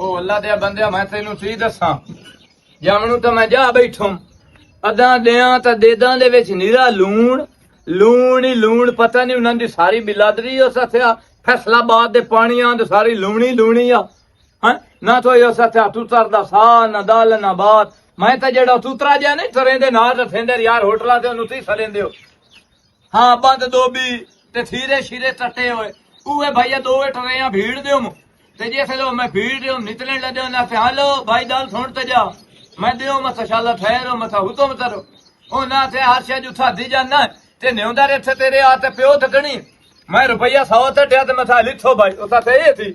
ਉਹ ਅੱਲਾ ਦੇ ਬੰਦਿਆ ਮੈਂ ਤੈਨੂੰ ਸਹੀ ਦੱਸਾਂ ਜਾਮਣੂ ਤਾਂ ਮੈਂ ਜਾ ਬੈਠੂੰ ਅਦਾਂ ਦਿਆਂ ਤਾਂ ਦੇਦਾਂ ਦੇ ਵਿੱਚ ਨੀਰਾ ਲੂਣ ਹੀ ਲੂਣ ਪਤਾ ਨਹੀਂ ਉਹਨਾਂ ਦੀ ਸਾਰੀ ਬਿਲਾਦਰੀ ਉਸ ਹੱਥਿਆ ਫੈਸਲਾਬਾਦ ਦੇ ਪਾਣੀਆਂ ਦੇ ਸਾਰੀ ਲੂਣੀ ਆ ਹਾਂ ਨਾ ਤੋਂ ਉਸ ਹੱਥਿਆ ਤੂਤਰ ਦਾ ਸਾਹ ਨਾ ਦਾਲ ਨਾ ਬਾਤ ਮੈਂ ਤਾਂ ਜਿਹੜਾ ਤੂਤਰਾ ਜਿਹਾ ਨਹੀਂ ਸਰੇਂਦੇ ਨਾਲ ਰੱਖੇਂਦੇ ਯਾਰ ਹੋਟਲਾਂ ਤੇ ਉਹਨੂੰ ਤੁਸੀਂ ਸਰੇਂਦੇ ਹੋ ਹਾਂ ਬੰਦ ਦੋਬੀ ਤੇ ਥੀਰੇ ਸ਼ੀਰੇ ਟੱਟੇ ਹੋਏ ਉਹ ਭਈਆ ਦੋ ਟਰੇ ਭੀੜ ਦਿਓ ਤੇ ਜੇ ਫਿਰ ਮੈਂ ਭੀੜ ਦਿਓ ਨਿਕਲਣ ਲੱਗੇ ਨਾ ਤੇ ਹਲੋ ਭਾਈ ਦਾਲ ਸੁਣ ਤੇ ਜਾ ਮੈਂ ਦਿਓ ਮਸਾਲਾ ਠਹਿਰੋ ਮਸਾ ਹੁਤਮ ਤਰੋ ਉਹ ਨਾ ਤੇ ਹਰ ਸ਼ੈ ਜੁਥਾ ਦੀ ਜਾਣਾ ਤੇ ਨਿਉਂਦਾ ਰੇ ਇੱਥੇ ਤੇਰੇ ਆ ਤੇ ਪਿਓ ਤਕਣੀ ਮੈਂ ਰੁਪਈਆ 100 ਟੱਟਿਆ ਤੇ ਮਥਾ ਲਿਥੋ ਭਾਈ ਉਹ ਤਾਂ ਇਹ ਸੀ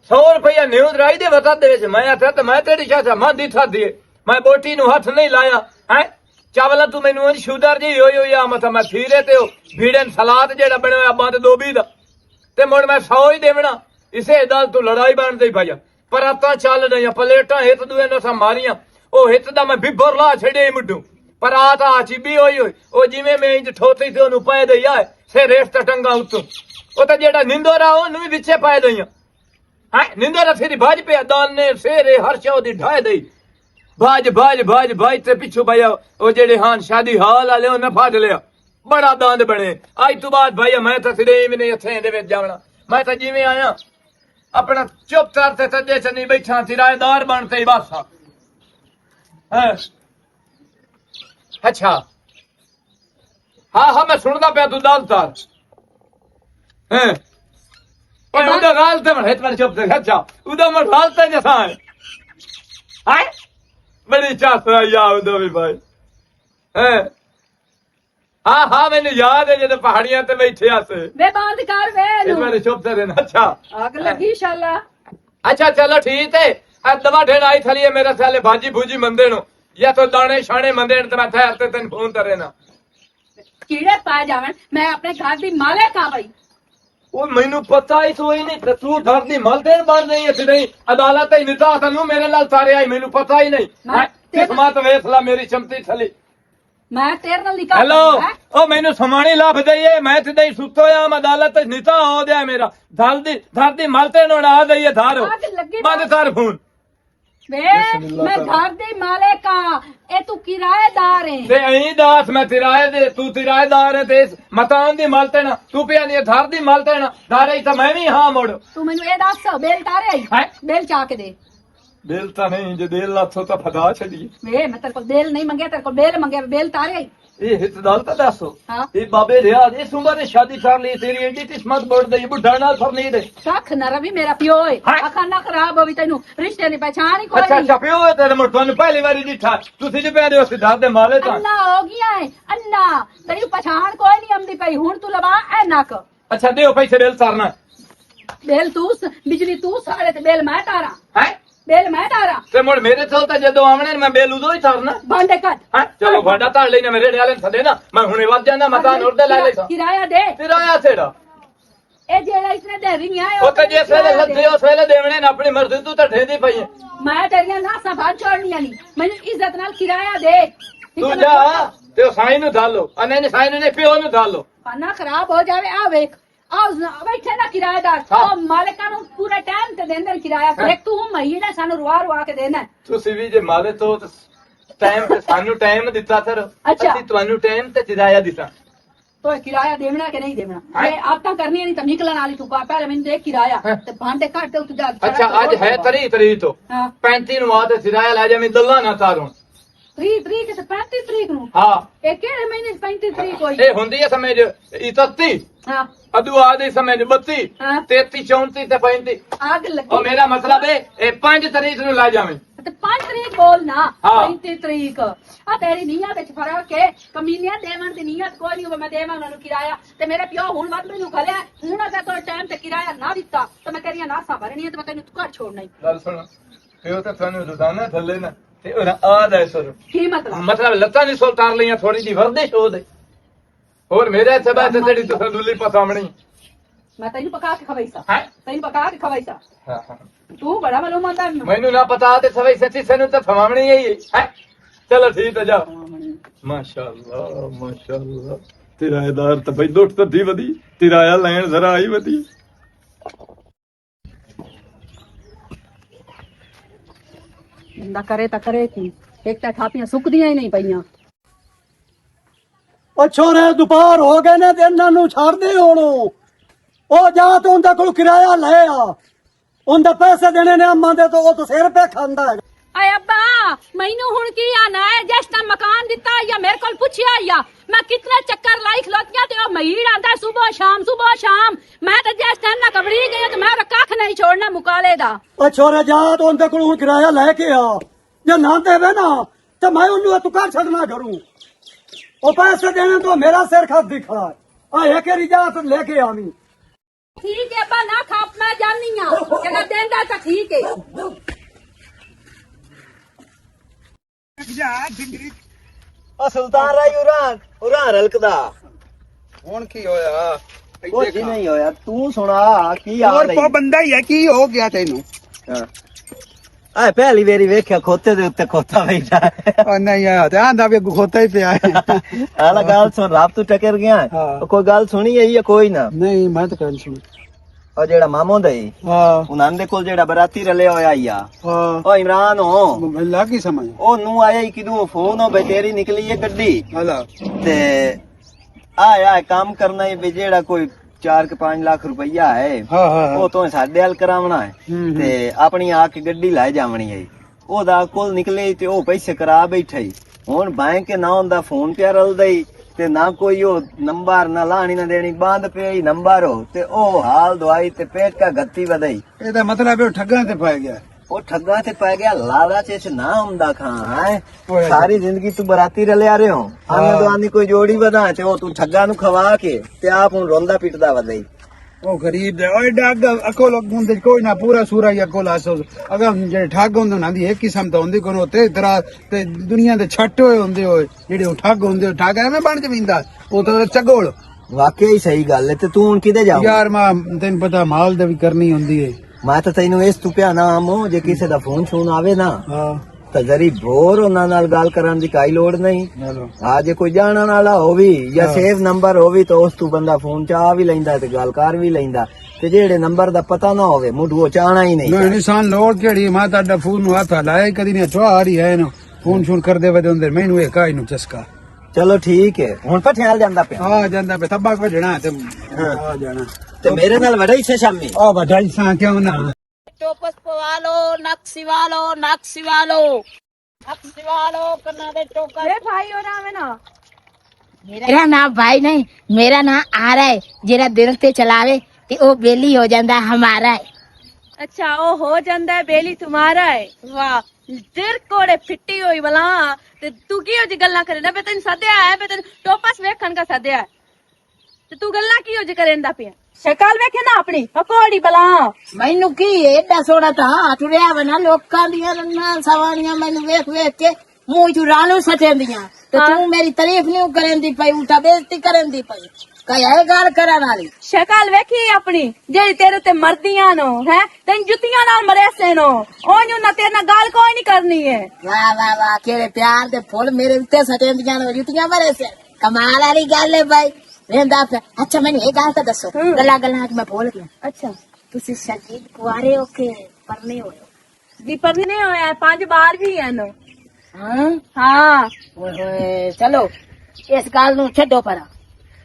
100 ਰੁਪਈਆ ਨਿਉਂਦ ਰਾਈ ਦੇ ਵਤਾ ਦੇ ਵਿੱਚ ਮੈਂ ਆਖਿਆ ਤੇ ਮੈਂ ਤੇਰੀ ਸ਼ਾਹ ਮਾਂ ਦੀ ਥਾ ਦੀ ਮੈਂ ਬੋਟੀ ਨੂੰ ਹੱਥ ਨਹੀਂ ਲਾਇਆ ਹੈ ਚਾਵਲਾ ਤੂੰ ਮੈਨੂੰ ਸ਼ੂਦਰ ਜੀ ਹੋਈ ਆ ਮਥਾ ਮੈਂ ਥੀਰੇ ਤੇ ਭੀੜਨ ਸਲਾਦ ਜਿਹੜਾ ਬਣਿਆ ਬੰਦ ਦੋਬੀ ਦਾ ਤੇ ਮੁੜ ਮੈਂ 100 ਹੀ ਦੇਵਣਾ ਇਸੇ ਦਲ ਤੂੰ ਲੜਾਈ ਬਣਦੀ ਭਾਈਆ ਪਰ ਆਪਾਂ ਚੱਲ ਰਹੀਆਂ ਪਲੇਟਾਂ ਹਿੱਤ ਦੂਏ ਨਾਲ ਮਾਰੀਆਂ ਉਹ ਹਿੱਤ ਦਾ ਮੈਂ ਬਿੱਬਰ ਲਾ ਛੱਡੇ ਮੁੱਢੂ ਪਰ ਆ ਤਾਂ ਚੀਬੀ ਹੋਈ ਉਹ ਜਿਵੇਂ ਮੈਂ ਇੰਜ ਠੋਤੀ ਤੇ ਉਹਨੂੰ ਪੈ ਦਈ ਆ ਸੇ ਰੇਸ ਟੰਗਾ ਉੱਤੋਂ ਉਹ ਤਾਂ ਜਿਹੜਾ ਨਿੰਦੋਰਾ ਉਹਨੂੰ ਵੀ ਵਿੱਚੇ ਪੈ ਦਈਆਂ ਹੈ ਨਿੰਦੋਰਾ ਫਿਰ ਭੱਜ ਪਿਆ ਦਾਲ ਨੇ ਸੇਰੇ ਹਰ ਸ਼ੌ ਦੀ ਢਾਏ ਦਈ ਭਾਜ ਤੇ ਪਿੱਛੋਂ ਭਾਈਆ ਉਹ ਜਿਹੜੇ ਹਾਂ ਸ਼ਾਦੀ ਹਾਲ ਵਾਲੇ ਉਹਨੇ ਫੜ ਲਿਆ ਬੜਾ ਦੰਦ ਬਣੇ ਅੱਜ ਤੋਂ ਬਾਅਦ ਭਾਈਆ ਮੈਂ ਤਾਂ ਸਿਰੇ ਵੀ ਨਹੀਂ ਇੱਥੇ ਦੇ ਵਿੱਚ ਜਾਵਣਾ ਮੈਂ ਤਾਂ ਜਿਵੇਂ ਆਇਆ ਆਪਣਾ ਚੁੱਪ ਚਾਰ ਤੇ ਸੱਜੇ ਚੰਨੀ ਬੈਠਾ ਕਿਰਾਏਦਾਰ ਬਣ ਤੇ ਬਸ ਹੈ ਅੱਛਾ ਹਾਂ ਮੈਂ ਸੁਣਦਾ ਪਿਆ ਤੂੰ ਦਾਲਤਾਰ ਹੈ ਓਏ ਉਹਦਾ ਗਾਲ ਤੇ ਮੈਂ ਹੇਤ ਚੁੱਪ ਤੇ ਅੱਛਾ ਉਹਦਾ ਮੈਂ ਗਾਲ ਤੇ ਜਸਾ ਹੈ ਬੜੀ ਚਾਸਰਾ ਯਾਦ ਹੋਵੇ ਭਾਈ ਹੈ ਹਾਂ ਮੈਨੂੰ ਯਾਦ ਹੈ ਜਦੋਂ ਪਹਾੜੀਆਂ ਤੇ ਬੈਠੇ ਆਸੇ ਵੇ ਬੰਦ ਕਰ ਵੇ ਇਸ ਵਾਰ ਚੁੱਪ ਤੇ ਰਹਿਣਾ ਅੱਛਾ ਆਗ ਲੱਗੀ ਇਨਸ਼ਾਅੱਲਾ अच्छा चलो ठीक है अब दवा ढेर आई थली है मेरा साले भाजी भूजी मंदे नो या तो दाने शाने मंदे तो मैं थे हफ्ते तन फोन करे ना कीड़े पाए जावन मैं अपने घर दी मालिक आ भाई वो मैनू पता ही सोई नहीं तू घर दी मालते बन नहीं है नहीं अदालत ही निता तनु मेरे नाल सारे आई मैनू पता ही नहीं किस्मत वेख ला मेरी चमती थली मैं तेरे नाल निकाल हेलो ओ मैनू समानी लाभ दईए मैं ते दई सुतो आ अदालत निता हो गया मेरा धर दी मालते नो आ दईए धारो बंद कर फोन वे मैं घर दी मालिक आ ए तू किराएदार है ते अहीं दास मैं किराए दे तू किराएदार है ते मकान दी मालते ना तू पिया नी घर दी मालते ना धारे तो मैं भी हां मोड़ तू मैनू ए दस बेल तारे आई बेल चा के दे बेल तो नहीं जे बेल लाथो तो फदा छड़ी वे मैं तेरे को बेल नहीं मंगे तेरे को बेल मंगे बेल तारे आई ये हित दाल तो दसो हां ये बाबे रिया इस उम्र में शादी कर ली तेरी एडी किस्मत बढ़ गई बुढ़ा ना फर नहीं दे कख न रवि मेरा पियो है अखा ना खराब होवी तैनू रिश्ते नी पहचान ही कोई अच्छा पियो है तेरे मुठ तन्नू पहली बारी दिखा तुसी जो पैदे उस धार दे माले ता अन्ना हो गया है अन्ना तेरी पहचान कोई नहीं आंदी पई हुन तू लवा ए नक अच्छा देओ पैसे बेल तारना बेल तू बिजली तू सारे ते बेल मैं तारा है बेल मैं तारा ते मुड़ मेरे तो जदों आवणे मैं बेल उदों ही तारना भांडे कट हां चलो भांडा तार लेना मेरे वाले थदे ना मैं हुणे वध जांदा मकान और दे ले ले किराया दे किराया तेरा ए जेड़ा इसने दे रही है ओ ते जे सेले लद्दे उस वेले देवणे ना अपनी मर्जी तू तो ढेंदी पई है मैं तेरियां ना सभा छोड़नी नहीं मैंने इज्जत नाल किराया दे तू जा ते साईं नु डालो अने ने साईं ने पियो नु डालो खाना खराब हो जावे आ वेख बैठे ना किराएदार मालिका नु पूरा टाइम ते देंदे किराया एक तू महीने सानू रुआ के देना तुसी भी जे माले तो टाइम ते सानू टाइम दिता सर अच्छा ਅਸੀਂ ਤੁਹਾਨੂੰ ਟਾਈਮ ਤੇ ਕਿਰਾਇਆ ਦਿੱਤਾ तो किराया देवना के नहीं देवना ये आता करनी नहीं तो निकलन वाली तू पहले मैंने देख किराया ते भांडे काट दे तू जा अच्छा आज है तरी तो 35 ਨੂੰ ਆ ਤੇ ਕਿਰਾਇਆ ਲੈ ਜਾ ਮੈਂ ਦੱਲਾ ਨਾ ਤਾਰੋਂ 3 तरीक से 35 तरीक नु हां ए केड़े महीने 35 तरीक होई ए ਹੁੰਦੀ ਹੈ ਸਮਝ 31 हां अदू आ दे समझ 32 33 34 ਤੇ 35 आग लगी और मेरा मतलब है ए 5 तारीख ਨੂੰ ला जावे ते 5 तरीक बोल ना 35 तरीक आ तेरी नीयत विच फर्क है कमीनियां देवन दी नीयत कोई नहीं हो मैं देवां उन्हां नु किराया ते मेरे पियो हुन मत मैनू खलिया हुन अगर तो टाइम ते किराया ना दिता तो मैं तेरियां नासा भरनी है ते मैं तैनू घर छोड़ना ही गल सुन पियो ते थानू रोजाना थल्ले ना ते ओना आ दे सर की मतलब लत्तां नहीं सुल्तान लिया थोड़ी जी वर्दिश हो दे और मेरे से बात तेरी तो संदुली पसामणी मैं तैनू पका के खवाईसा हैं तैनू पका के खवाईसा हां तू बड़ा मालूम आता है मैनू ना पता ते सवई सच्ची सनु तो थमामणी है हैं चलो ठीक है जा माशाअल्लाह किराएदार तो भाई दुट तो दी वदी किराया लेन जरा आई वदी ਬੰਦਾ ਕਰੇ ਤਾਂ ਕਰੇ ਕੀ, ਇੱਕ ਤਾਂ ਥਾਪੀਆਂ ਸੁੱਕਦੀਆਂ ਹੀ ਨਹੀਂ ਪਈਆਂ। ਉਹ ਛੋਰੇ ਦੁਪਹਿਰ ਹੋ ਗਏ ਨੇ ਤੇ ਇਹਨਾਂ ਨੂੰ ਛੱਡਦੇ ਹੁਣ। ਉਹ ਜਾ ਤੂੰ ਉਹਦੇ ਕੋਲ ਕਿਰਾਇਆ ਲੈ ਆ, ਉਹਦੇ ਪੈਸੇ ਦੇਣੇ ਨੇ ਅੰਮਾਂ ਦੇ, ਤੋਂ ਉਹ ਤਾਂ ਸਿਰ ਪੇ ਖਾਂਦਾ ਹੈ। ਆਏ ਅੱਬਾ ਮੈਨੂੰ ਹੁਣ ਕੀ ਆਣਾ ਹੈ? ਜਿਸ ਤਾਂ ਮਕਾਨ ਦਿੱਤਾ ਜਾਂ ਮੇਰੇ ਕੋਲ ਪੁੱਛਿਆ ਜਾਂ ਮੈਂ ਕਿਤਨੇ ਚੱਕਰ ਲਾਈ ਖਲੋਤੀਆਂ ਤੇ ਉਹ ਮਹੀੜ ਆਂਦਾ ਸੁਬਹ ਸ਼ਾਮ। ਮੈਂ ਤਾਂ ਜਿਸ ਟਾਈਮ ਨਾ ਕਬੜੀ ਗਈ ਤੇ ਮੈਂ ਕੱਖ ਨਹੀਂ ਛੋੜਨਾ ਮੁਕਾਲੇ ਦਾ। ਉਹ ਛੋਰੇ ਜਾ ਤੂੰ ਉਹਦੇ ਕੋਲ ਹੁਣ ਕਿਰਾਇਆ ਲੈ ਕੇ ਆ, ਜੇ ਨਾ ਦੇਵੇ ਨਾ ਤੇ ਮੈਂ ਉਹਨੂੰ ਤੂੰ ਘਰ ਛੱਡਣਾ ਕਰੂੰ। ਉਹ ਪੈਸੇ ਦੇਣੇ ਤੋਂ ਮੇਰਾ ਸਿਰ ਖਾਦੀ ਖੜਾ ਹੈ। ਆ ਇੱਕ ਰਿਜਾਤ ਲੈ ਕੇ ਆਵੀਂ। ਠੀਕ ਹੈ ਅੱਬਾ, ਨਾ ਖਾਪ ਮੈਂ ਜਾਨੀ ਆ, ਜੇ ਦੇਂਦਾ ਤਾਂ ਠੀਕ ਹੈ। ਉਹ ਸੁਲਤਾਨ ਰਾਈ ਉਰਾਂ ਰਲਕਦਾ ਹੁਣ ਕੀ ਹੋਇਆ? ਕੁਝ ਨਹੀਂ ਹੋਇਆ। ਤੂੰ ਸੁਣਾ ਕੀ ਹਾਲ ਹੈ? ਹੋਰ ਬੰਦਾ ਹੀ ਹੈ, ਕੀ ਹੋ ਗਿਆ ਤੈਨੂੰ? ਆ ਪਹਿਲੀ ਵਾਰੀ ਵੇਖਿਆ ਖੋਤੇ ਦੇ ਉੱਤੇ ਖੋਤਾ ਬੈਠਾ ਉਹ ਨਹੀਂ ਆਇਆ ਤੇ ਆਂਦਾ ਵੀ ਖੋਤਾ ਹੀ ਪਿਆ ਹੈ। ਆਲਾ ਗੱਲ ਸੁਣ, ਰਾਤ ਤੂੰ ਟਕਰ ਗਿਆ। ਹਾਂ। ਕੋਈ ਗੱਲ ਸੁਣੀ ਹੈ ਜਾਂ ਕੋਈ ਨਾ? ਨਹੀਂ ਮੈਂ ਤਾਂ ਕਹਿ ਸੁਣ। ਉਹ ਜਿਹੜਾ ਮਾਮੋ ਦਾ ਹੀ ਹਾਂ ਉਹਨਾਂ ਦੇ ਕੋਲ ਜਿਹੜਾ ਬਰਾਤੀ ਰਲਿਆ ਹੋਇਆ ਹੀ ਆ, ਹਾਂ ਉਹ ਇਮਰਾਨ ਹੋ, ਮੈਨੂੰ ਲੱਗੀ ਸਮਝ। ਉਹ ਨੂੰ ਆਇਆ ਹੀ ਕਿਦੋਂ ਫੋਨ ਹੋ ਬਈ ਤੇਰੀ ਨਿਕਲੀ ਹੈ ਗੱਡੀ ਹਲਾ ਤੇ ਆਇਆ ਕੰਮ ਕਰਨਾ ਹੈ ਵੀ ਜਿਹੜਾ ਕੋਈ 4 ਕੇ 5 ਲੱਖ ਰੁਪਈਆ ਹੈ ਹਾਂ ਹਾਂ ਉਹ ਤੋਂ ਸਾਡੇ ਹੱਲ ਕਰਾਵਣਾ ਹੈ ਤੇ ਆਪਣੀ ਆ ਕੇ ਗੱਡੀ ਲੈ ਜਾਵਣੀ ਹੈ। ਉਹਦਾ ਕੋਲ ਨਿਕਲੇ ਤੇ ਉਹ ਪੈਸੇ ਕਰਾ ਬੈਠਾ ਹੀ। ਹੁਣ ਬੈਂਕ ਨਾ ਹੁੰਦਾ ਫੋਨ ਪਿਆ ਰਲਦਾ ਹੀ ਤੇ ਨਾ ਕੋਈ ਉਹ ਨੰਬਰ ਨਾ ਲਾਣੀ ਨਾ ਦੇਣੀ, ਬੰਦ ਪਿਆ ਹੀ ਨੰਬਰ ਹੋ ਤੇ ਉਹ ਹਾਲ ਦਵਾਈ ਤੇ ਪੇਟ ਕਾ ਗੱਤੀ ਵਧਾਈ। ਇਹਦਾ ਮਤਲਬ ਇਹ ਠੱਗਾਂ ਤੇ ਪੈ ਗਿਆ। ਉਹ ਠੱਗਾ ਤੇ ਪੈ ਗਿਆ, ਲਾਲਚ ਚ ਨਾ ਹੁੰਦਾ ਖਾਂ ਹੈ। ਓਏ। ਸਾਰੀ ਜ਼ਿੰਦਗੀ ਤੂੰ ਬਰਾਤੀ ਰਲਿਆ ਰਹੇ ਹੋ, ਆਨੇ ਦੁਆਨੀ ਕੋਈ ਜੋੜੀ ਵਧਾ ਤੇ ਉਹ ਤੂੰ ਠੱਗਾ ਨੂੰ ਖਵਾ ਕੇ ਤੇ ਆਪ ਹੁਣ ਰੋਂਦਾ ਪਿੱਟਦਾ ਵਧਾਈ। ਉਹ ਗਰੀਬ ਦੇ ਓਏ ਡੱਗ ਅਕਲ ਹੁੰਦੇ ਕੋਈ ਨਾ ਪੂਰਾ ਸੂਰਾ ਹੀ ਅਕਲ ਆਸੋ। ਅਗਰ ਜਿਹੜੇ ਠੱਗ ਹੁੰਦੇ ਉਹਨਾਂ ਦੀ ਇੱਕ ਕਿਸਮ ਤਾਂ ਹੁੰਦੀ ਕੋਈ ਤੇ ਤਰ੍ਹਾਂ ਤੇ ਦੁਨੀਆ ਦੇ ਛੱਟ ਹੋਏ ਹੁੰਦੇ ਹੋਏ ਜਿਹੜੇ ਉਹ ਠੱਗ ਹੁੰਦੇ ਉਹ ਠੱਗ ਐਵੇਂ ਬਣ ਜਵਿੰਦਾ, ਉਹ ਤਾਂ ਚਗੋਲ। ਵਾਕਈ ਸਹੀ ਗੱਲ ਹੈ। ਤੇ ਤੂੰ ਹੁਣ ਕਿਤੇ ਜਾਊ? ਯਾਰ ਮਾਂ ਤੈਨੂੰ ਪਤਾ ਮਾਲ ਦਾ ਵੀ ਕਰਨੀ ਹੁੰਦੀ ਹੈ। ਮੈਂ ਤਾਂ ਤੈਨੂੰ ਇਸ ਤੂੰ ਪਿਆ ਨਾ ਆਮੋ, ਜੇ ਕਿਸੇ ਦਾ ਫੋਨ ਛੂਨ ਆਵੇ ਨਾ ਹਾਂ ਤਾਂ ਜਰੀ ਭੋਰ ਉਹਨਾਂ ਨਾਲ ਗੱਲ ਕਰਨ ਦੀ ਕਾਈ ਲੋੜ ਨਹੀਂ। ਚਲੋ ਆ ਜੇ ਕੋਈ ਜਾਣਨ ਵਾਲਾ ਹੋਵੇ ਜਾਂ ਸੇਵ ਨੰਬਰ ਹੋਵੇ ਤਾਂ ਉਸ ਤੋਂ ਬੰਦਾ ਫੋਨ ਚ ਆ ਵੀ ਲੈਂਦਾ ਤੇ ਗੱਲ ਕਰ ਵੀ ਲੈਂਦਾ। ਤੇ ਜਿਹੜੇ ਨੰਬਰ ਦਾ ਪਤਾ ਨਾ ਹੋਵੇ ਮੁੱਢ ਉਹ ਚਾਹਣਾ ਹੀ ਨਹੀਂ। ਨਹੀਂ ਨਿਸ਼ਾਨ ਲੋੜ ਕਿਹੜੀ? ਮੈਂ ਤੁਹਾਡਾ ਫੋਨ ਨੂੰ ਹੱਥ ਲਾਇਆ ਕਦੀ ਨਹੀਂ ਚੁਆ ਆ ਰਹੀ ਹੈ ਇਹਨੂੰ ਫੋਨ ਸ਼ੂਨ ਕਰਦੇ ਵਦੇ ਹੁੰਦੇ ਮੈਨੂੰ ਇਹ ਕਾਈ ਨੂੰ ਚਸਕਾ। ਚਲੋ ਠੀਕ ਹੈ, ਹੁਣ ਪਠਿਆਲ ਜਾਂਦਾ ਪਿਆ। ਆ ਜਾਂਦਾ ਪੇ ਤੱਬਾ ਵਜਣਾ ਤੇ ਆ ਜਾਣਾ ਤੇ ਮੇਰੇ ਨਾਲ ਵੜਾ ਹੀ ਸ਼ਾਮੀ। ਆ ਵਧਾਈ ਸਾਂ ਕਿਉਂ ਨਾ। टोपस पवा लो, नक सिवा लो, कन्ना दे टोकर। मेरे भाई हो नाम है ना? मेरा नाम भाई नहीं, मेरा नाम आ रहा है। जेरा दिल ते चलावे ते ओ बेली हो जांदा हमारा है। अच्छा ओ हो जांदा है बेली तुम्हारा है। वाह तेर कोड़े फिट्टी होई भला ते तू की हो जी गल्ला करे ना? बे तैਨੂੰ सद्या है, बे तैਨੂੰ टोपस वेखण का सद्या है ते तू गल्ला की हो जी करेंदा पिया? शक्ल वेखे ना अपनी पकोड़ी भला। मैनू की एडा सोना ता टुरिया बना लोकां दियां रन्ना सवाणियां मैनू वेख वेख के मुंह चू रालू सटेंदियां ते तू मेरी तारीफ नहीं करेंदी पई, उल्टा बेइज्जती करेंदी पई। कया गल करन वाली शक्ल वेखी अपनी जेड़ी तेरे ते मरदियां नो है, तेन जुतियां नाल मरेसे नो ओनू ना तेरे नाल गल कोई नहीं करनी है। वाह वाह वाह केड़े प्यार दे फुल मेरे उत्ते सटेंदियां नो जुतियां मरे से। कमाल वाली गल है भाई। वेंदा पे अच्छा मैंने एक गल तो दसो, गल्ला गल्ला मैं बोल गया। अच्छा तुसी शकीद कुआरे हो के परने हो? जी पर नहीं होया 5 बार भी है नो। हां हाँ ओए होए चलो इस गल नु छड्डो परा,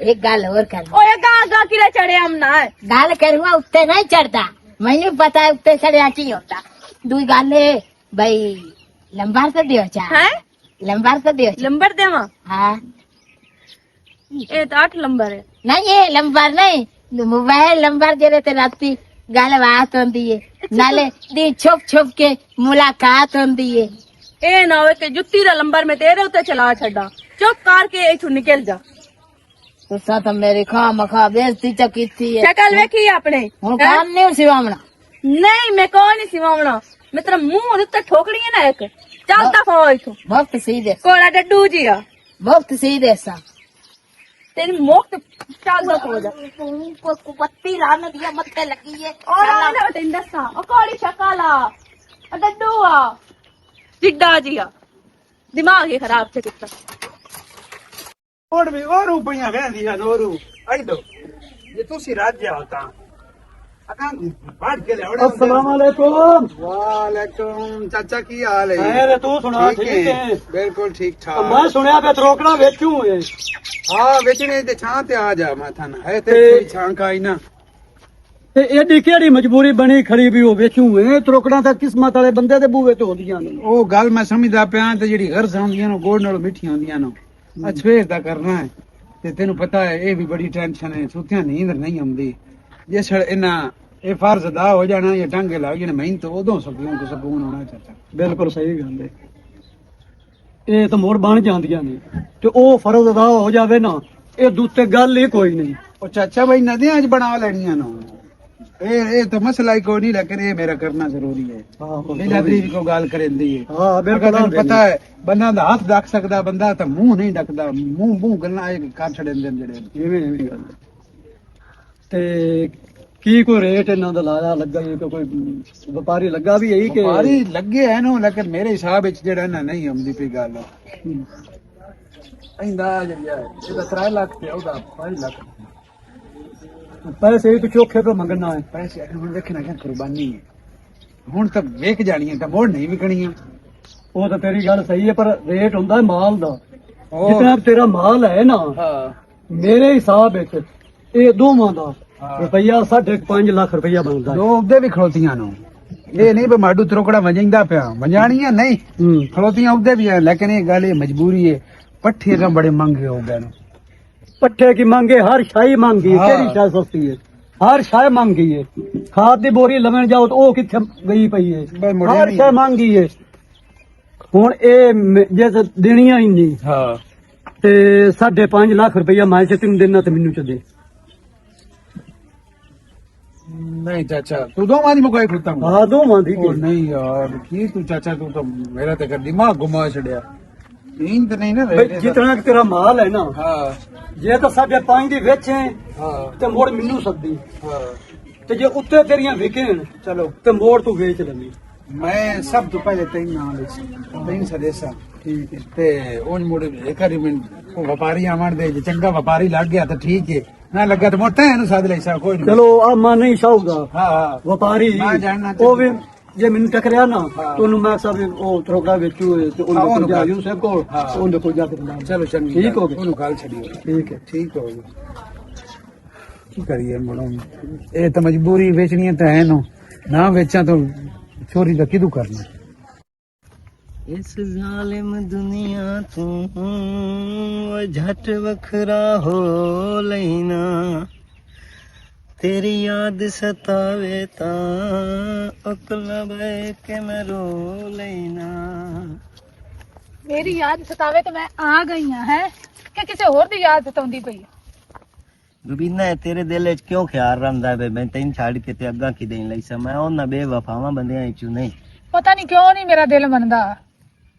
एक गल और कर। ओए गा किले चढ़े हम ना है। गल करूंगा उत्ते नहीं चढ़ता, मैंने पता है उत्ते चढ़िया की होता। दूई गल है भाई लंबर तो दियो चा हैं लंबर तो दियो। लंबर देवा? हाँ ये तो 8 लंबर है। नहीं ये लंबर नहीं मोबाइल नंबर जेरे ते राती गल बात होंदी है, नाले दी छुप छुप के मुलाकात होंदी है। ए ना होए कि जुत्ती दा लंबर में तेरे उत्ते चला छड़ा। चुप करके इथों निकल जा। तुसा तो मेरी खा मखा बेइज्जती च कीती है। शक्ल वेखी अपने हुन कान नहीं सिवावना। नहीं मैं कौन नहीं सिवावना, मैं तेरा मुंह उत्ते ठोकड़ी है ना एक। चलता फो इथों वक्त सी दे कोड़ा डड्डू जी आ वक्त सी दे सा तेरी मुख ते चल जा हो जा। को कुपत्ती लाने दिया मत्थे लगी है। और आने तेन दसा ओ कोड़ी शक्ल आ डड्डू आ जिड्डा जी आ दिमाग ही खराब से कितना। ਹੋਰ ਵੀ ਉਹ ਰੂਪੀਆਂ ਵਹਿੰਦੀਆਂ ਨੋਰੂ ਆਈਦੋ ਜੇ ਤੁਸੀਂ ਰਾਜਿਆ ਹੋ ਤਾਂ बाढ़ के ले अस्सलाम वालेकुम। वालेकुम चाचा की हाल है अरे तू सुना ठीक है? बिल्कुल ठीक ठाक मैं सुनया पे रोकड़ा वेचू है। हाँ बेचने ते छां ते आ जा माथा ना है ते ते- कोई छां का ही ना ਤੇ ਇਹਦੀ ਕਿਹੜੀ ਮਜਬੂਰੀ ਬਣੀ ਖੜੀ ਵੀ ਉਹ ਵੇਚੂ ਹੈ? ਤਰੋਕੜਾਂ ਤਾਂ ਕਿਸਮਤ ਵਾਲੇ ਬੰਦੇ ਦੇ ਬੂਹੇ ਤੇ ਹੁੰਦੀਆਂ ਨੇ। ਉਹ ਗੱਲ ਮੈਂ ਸਮਝਦਾ ਪਿਆ ਤੇ ਜਿਹੜੀ ਗਰਜ਼ ਹੁੰਦੀਆਂ ਨੇ ਗੋੜ ਨਾਲ ਮਿੱਠੀਆਂ ਹੁੰਦੀਆਂ ਨੇ ਸਵੇਰ ਦਾ ਕਰਨਾ ਹੈ ਤੇ ਤੈਨੂੰ ਪਤਾ ਹੈ ਇਹ ਵੀ ਬੜੀ ਟੈਨਸ਼ਨ ਹੈ ਸੁੱਤਿਆਂ ਨੀਂਦ ਨਹੀਂ ਆਉਂਦੀ ਜਿਸ ਇਹਨਾਂ ਇਹ ਫਰਜ਼ ਅਦਾ ਹੋ ਜਾਣਾ ਜਾਂ ਟਾਂਗੇ ਲੱਗ ਜਾਣੇ ਮੈਨੂੰ ਤਾਂ ਉਦੋਂ ਸਕੂਨ ਹੋਣਾ ਚਾਚਾ ਬਿਲਕੁਲ ਸਹੀ ਗੱਲ ਹੈ। ਇਹ ਤਾਂ ਮੋੜ ਬਣ ਜਾਂਦੀਆਂ ਨੇ ਤੇ ਉਹ ਫਰਜ਼ ਅਦਾ ਹੋ ਜਾਵੇ ਨਾ, ਇਹ ਦੂਤੇ ਗੱਲ ਹੀ ਕੋਈ ਨਹੀਂ। ਉਹ ਚਾਚਾ ਬਈ ਨਦੀਆਂ 'ਚ ਬਣਾ ਲੈਣੀਆਂ ਨੇ ਇਹ ਤਾਂ ਮਸਲਾ ਹੀ ਕੋਈ ਨਹੀਂ ਲੇਕਿਨ ਇਹ ਮੇਰਾ ਕਰਨਾ ਜ਼ਰੂਰੀ ਹੈ ਬਿਨਾਂ ਤਰੀਕ ਕੋ ਗੱਲ ਕਰੇਂਦੀ ਹੈ ਹਾਂ ਬਿਲਕੁਲ ਤੈਨੂੰ ਪਤਾ ਹੈ ਬੰਦਾ ਦਾ ਹੱਥ ਡੱਕ ਸਕਦਾ ਬੰਦਾ ਤਾਂ ਮੂੰਹ ਨਹੀਂ ਡੱਕਦਾ ਮੂੰਹ ਗੱਲਾਂ ਇਹ ਕਰ ਛੱਡਦੇ ਨੇ ਜਿਹੜੇ ਐਵੇਂ ਗੱਲ ਹੈ। ਤੇ ਕੀ ਕੋਈ ਰੇਟ ਇਹਨਾਂ ਦਾ ਲਾਇਆ ਲੱਗਾ ਜੀ ਕਿ ਕੋਈ ਵਪਾਰੀ ਲੱਗਾ ਵੀ ਇਹੀ ਕਿ ਵਪਾਰੀ ਲੱਗੇ ਐ ਨੂੰ ਲੇਕਿਨ ਮੇਰੇ ਹਿਸਾਬ ਵਿੱਚ ਜਿਹੜਾ ਨਾ ਨਹੀਂ ਆਉਂਦੀ ਪਈ ਗੱਲ ਇਹਦਾ ਜਿਹੜਾ ਇਹਦਾ 3 ਲੱਖ ਤੇ ਉਹਦਾ 5 ਲੱਖ ਪੈਸੇ ਵੀ ਚੋਖੇ ਤੋਂ ਮੰਗਣਾ ਹੈ। ਪੈਸੇ ਹੁਣ ਵੇਖਣਾ ਕਿ ਕੁਰਬਾਨੀ ਹੈ ਹੁਣ ਤਾਂ ਵੇਖ ਜਾਣੀਆਂ ਤਾਂ ਮੋੜ ਨਹੀਂ ਵਿਕਣੀਆਂ ਉਹ ਤਾਂ ਤੇਰੀ ਗੱਲ ਸਹੀ ਹੈ ਪਰ ਰੇਟ ਹੁੰਦਾ ਹੈ ਮਾਲ ਦਾ। ਉਹ- ਜਿਤਨਾ ਤੇਰਾ ਮਾਲ ਹੈ ਨਾ ਹਾਂ ਮੇਰੇ ਹਿਸਾਬ ਵਿੱਚ ਇਹ ਦੋਵਾਂ ਦਾ ਰੁਪਈਆ 5.5 ਲੱਖ ਰੁਪਈਆ ਬਣਦਾ ਹੈ। ਦੋ ਉਹਦੇ ਵੀ ਖਲੋਤੀਆਂ ਨੂੰ ਇਹ ਨਹੀਂ ਵੀ ਮਾਡੂ ਤਰੋਕੜਾ ਵਜਾਈਂਦਾ ਪਿਆ ਵਜਾਣੀਆਂ ਨਹੀਂ ਹੂੰ ਖਲੋਤੀਆਂ ਉਹਦੇ ਵੀ ਹੈ ਲੇਕਿਨ ਇਹ ਗੱਲ ਇਹ ਮਜਬੂਰੀ ਹੈ ਪੱਠੇ ਤਾਂ ਬੜੇ ਮਹਿੰਗੇ ਹੋ ਗਏ ਨੇ पट्ठे की मांगे हर शाही मांगी है हाँ। केड़ी शाय सस्ती है हर शाय मांगी है खाद दी बोरी लवण जाओ तो ओ किथे गई पई है बस मुड़े हर नहीं। शाय मांगी है हुन ए जैसे देनियां ही नहीं ਹਾਂ ते 5.5 लाख रुपया मैं से तेन देना ते मेनू च दे ਨਹੀਂ ਚਾਚਾ ਤੂੰ ਦੋ ਮਾਦੀ ਮੁਕਾਈ ਖੁੱਤਾ हां दो मांदी ਉਹ ਨਹੀਂ ਯਾਰ ਕੀ ਤੂੰ ਚਾਚਾ ਤੂੰ ਤਾਂ ਮੇਰਾ ਤੇ ਕਰ ਦਿਮਾਗ ਘੁਮਾ ਛੜਿਆ ਨੀਂਦ ਨਹੀਂ ਨਾ भाई जितना कि तेरा माल है ना ਹਾਂ जे तो 5.5 दी वेचे ਹਾਂ ते मोड़ मेनू सदी ਹਾਂ ते जे उत्ते तेरियां विकेन ਚਲੋ ते मोड़ तू बेच लेनी ਮੈਂ ਸਭ ਤੋਂ ਪਹਿਲੇ ਤੈਨੂੰ ਨਾਲ ਤੈਨੂੰ ਸਦੇਸਾ ठीक है ਤੇ ਉਹ ਮੁੜੇ ਇੱਕ ਵਾਰੀ ਉਹ ਵਪਾਰੀ ਆਵਣ ਦੇ ਜੇ ਚੰਗਾ ਵਪਾਰੀ ਲੱਗ ਗਿਆ ਤਾਂ ਠੀਕ ਹੈ ਨਾ ਲੱਗਾ ਤਾਂ ਮੋਟਾ ਇਹਨੂੰ ਸੱਦ ਲੈ ਸਾ ਕੋਈ ਨਹੀਂ चलो अब मैं नहीं चाहूंगा ਹਾਂ ਹਾਂ ਵਪਾਰੀ ਮੈਂ ਜਾਣਨਾ ਉਹ ਵੀ ਜੇ ਮੈਨੂੰ ਟਕਰਿਆ ਨਾ ਹਾਂ। ਤੁਹਾਨੂੰ ਮੈਂ ਸਭ ਉਹ ਤਰੋਕੜਾ ਵੇਚੂ ਤੇ ਹਾਂ, ਉਹਨੂੰ ਉਹਨੂੰ ਜਾ ਕਰ। ਯੂਸਫ ਕੋਲ ਹਾਂ। ਉਹਦੇ ਕੋਲ ਜਾ ਕੇ ਬੁਲਾ ਚਲੋ ਚੰਗੀ ਠੀਕ ਗੱਲ। ਹੋ ਗਿਆ ਉਹਨੂੰ ਗੱਲ ਛੱਡਿਓ ਠੀਕ ਹੈ ਠੀਕ ਹੋ ਗਿਆ ਕੀ ਕਰੀਏ ਮੜੋ ਇਹ ਤਾਂ ਮਜਬੂਰੀ ਵੇਚਣੀ ਤਾਂ ਹੈ ਨੂੰ ਨਾ ਵੇਚਾਂ ਤਾਂ ਚੋਰੀ ਦਾ ਕਿਦੋਂ ਕਰਨਾ ਇਸ ਜ਼ਾਲਿਮ ਦੁਨੀਆ ਤੂੰ ਝਟ ਵਖਰਾ ਹੋ ਲੈਣਾ ਤੇਰੀ ਯਾਦ ਸਤਾਵੇ ਤਾਂ ਅਕਲ ਬੈ ਕੇ ਮੈਂ ਰੋ ਲੈਣਾ ਮੇਰੀ ਯਾਦ ਸਤਾਵੇ ਤਾਂ ਮੈਂ ਆ ਗਈ ਹਾਂ ਹੈ ਕਿ ਕਿਸੇ ਹੋਰ ਦੀ ਯਾਦ ਸਤਾਉਂਦੀ ਪਈ ਰੁਬੀਨਾ ਤੇਰੇ ਦਿਲ ਵਿੱਚ ਕਿਉਂ ਖਿਆਲ ਰਹਿੰਦਾ ਹੈ ਮੈਂ ਤੈਨੂੰ ਛੱਡ ਕੇ ਤੇ ਅੱਗਾ ਕੀ ਦੇਣ ਲਈ ਸਾਂ ਮੈਂ ਉਹਨਾਂ ਬੇਵਫਾਵਾਂ ਬੰਦਿਆਂ ਵਿੱਚੋਂ ਨਹੀਂ ਪਤਾ ਨਹੀਂ ਕਿਉਂ ਨਹੀਂ ਮੇਰਾ ਦਿਲ ਮੰਨਦਾ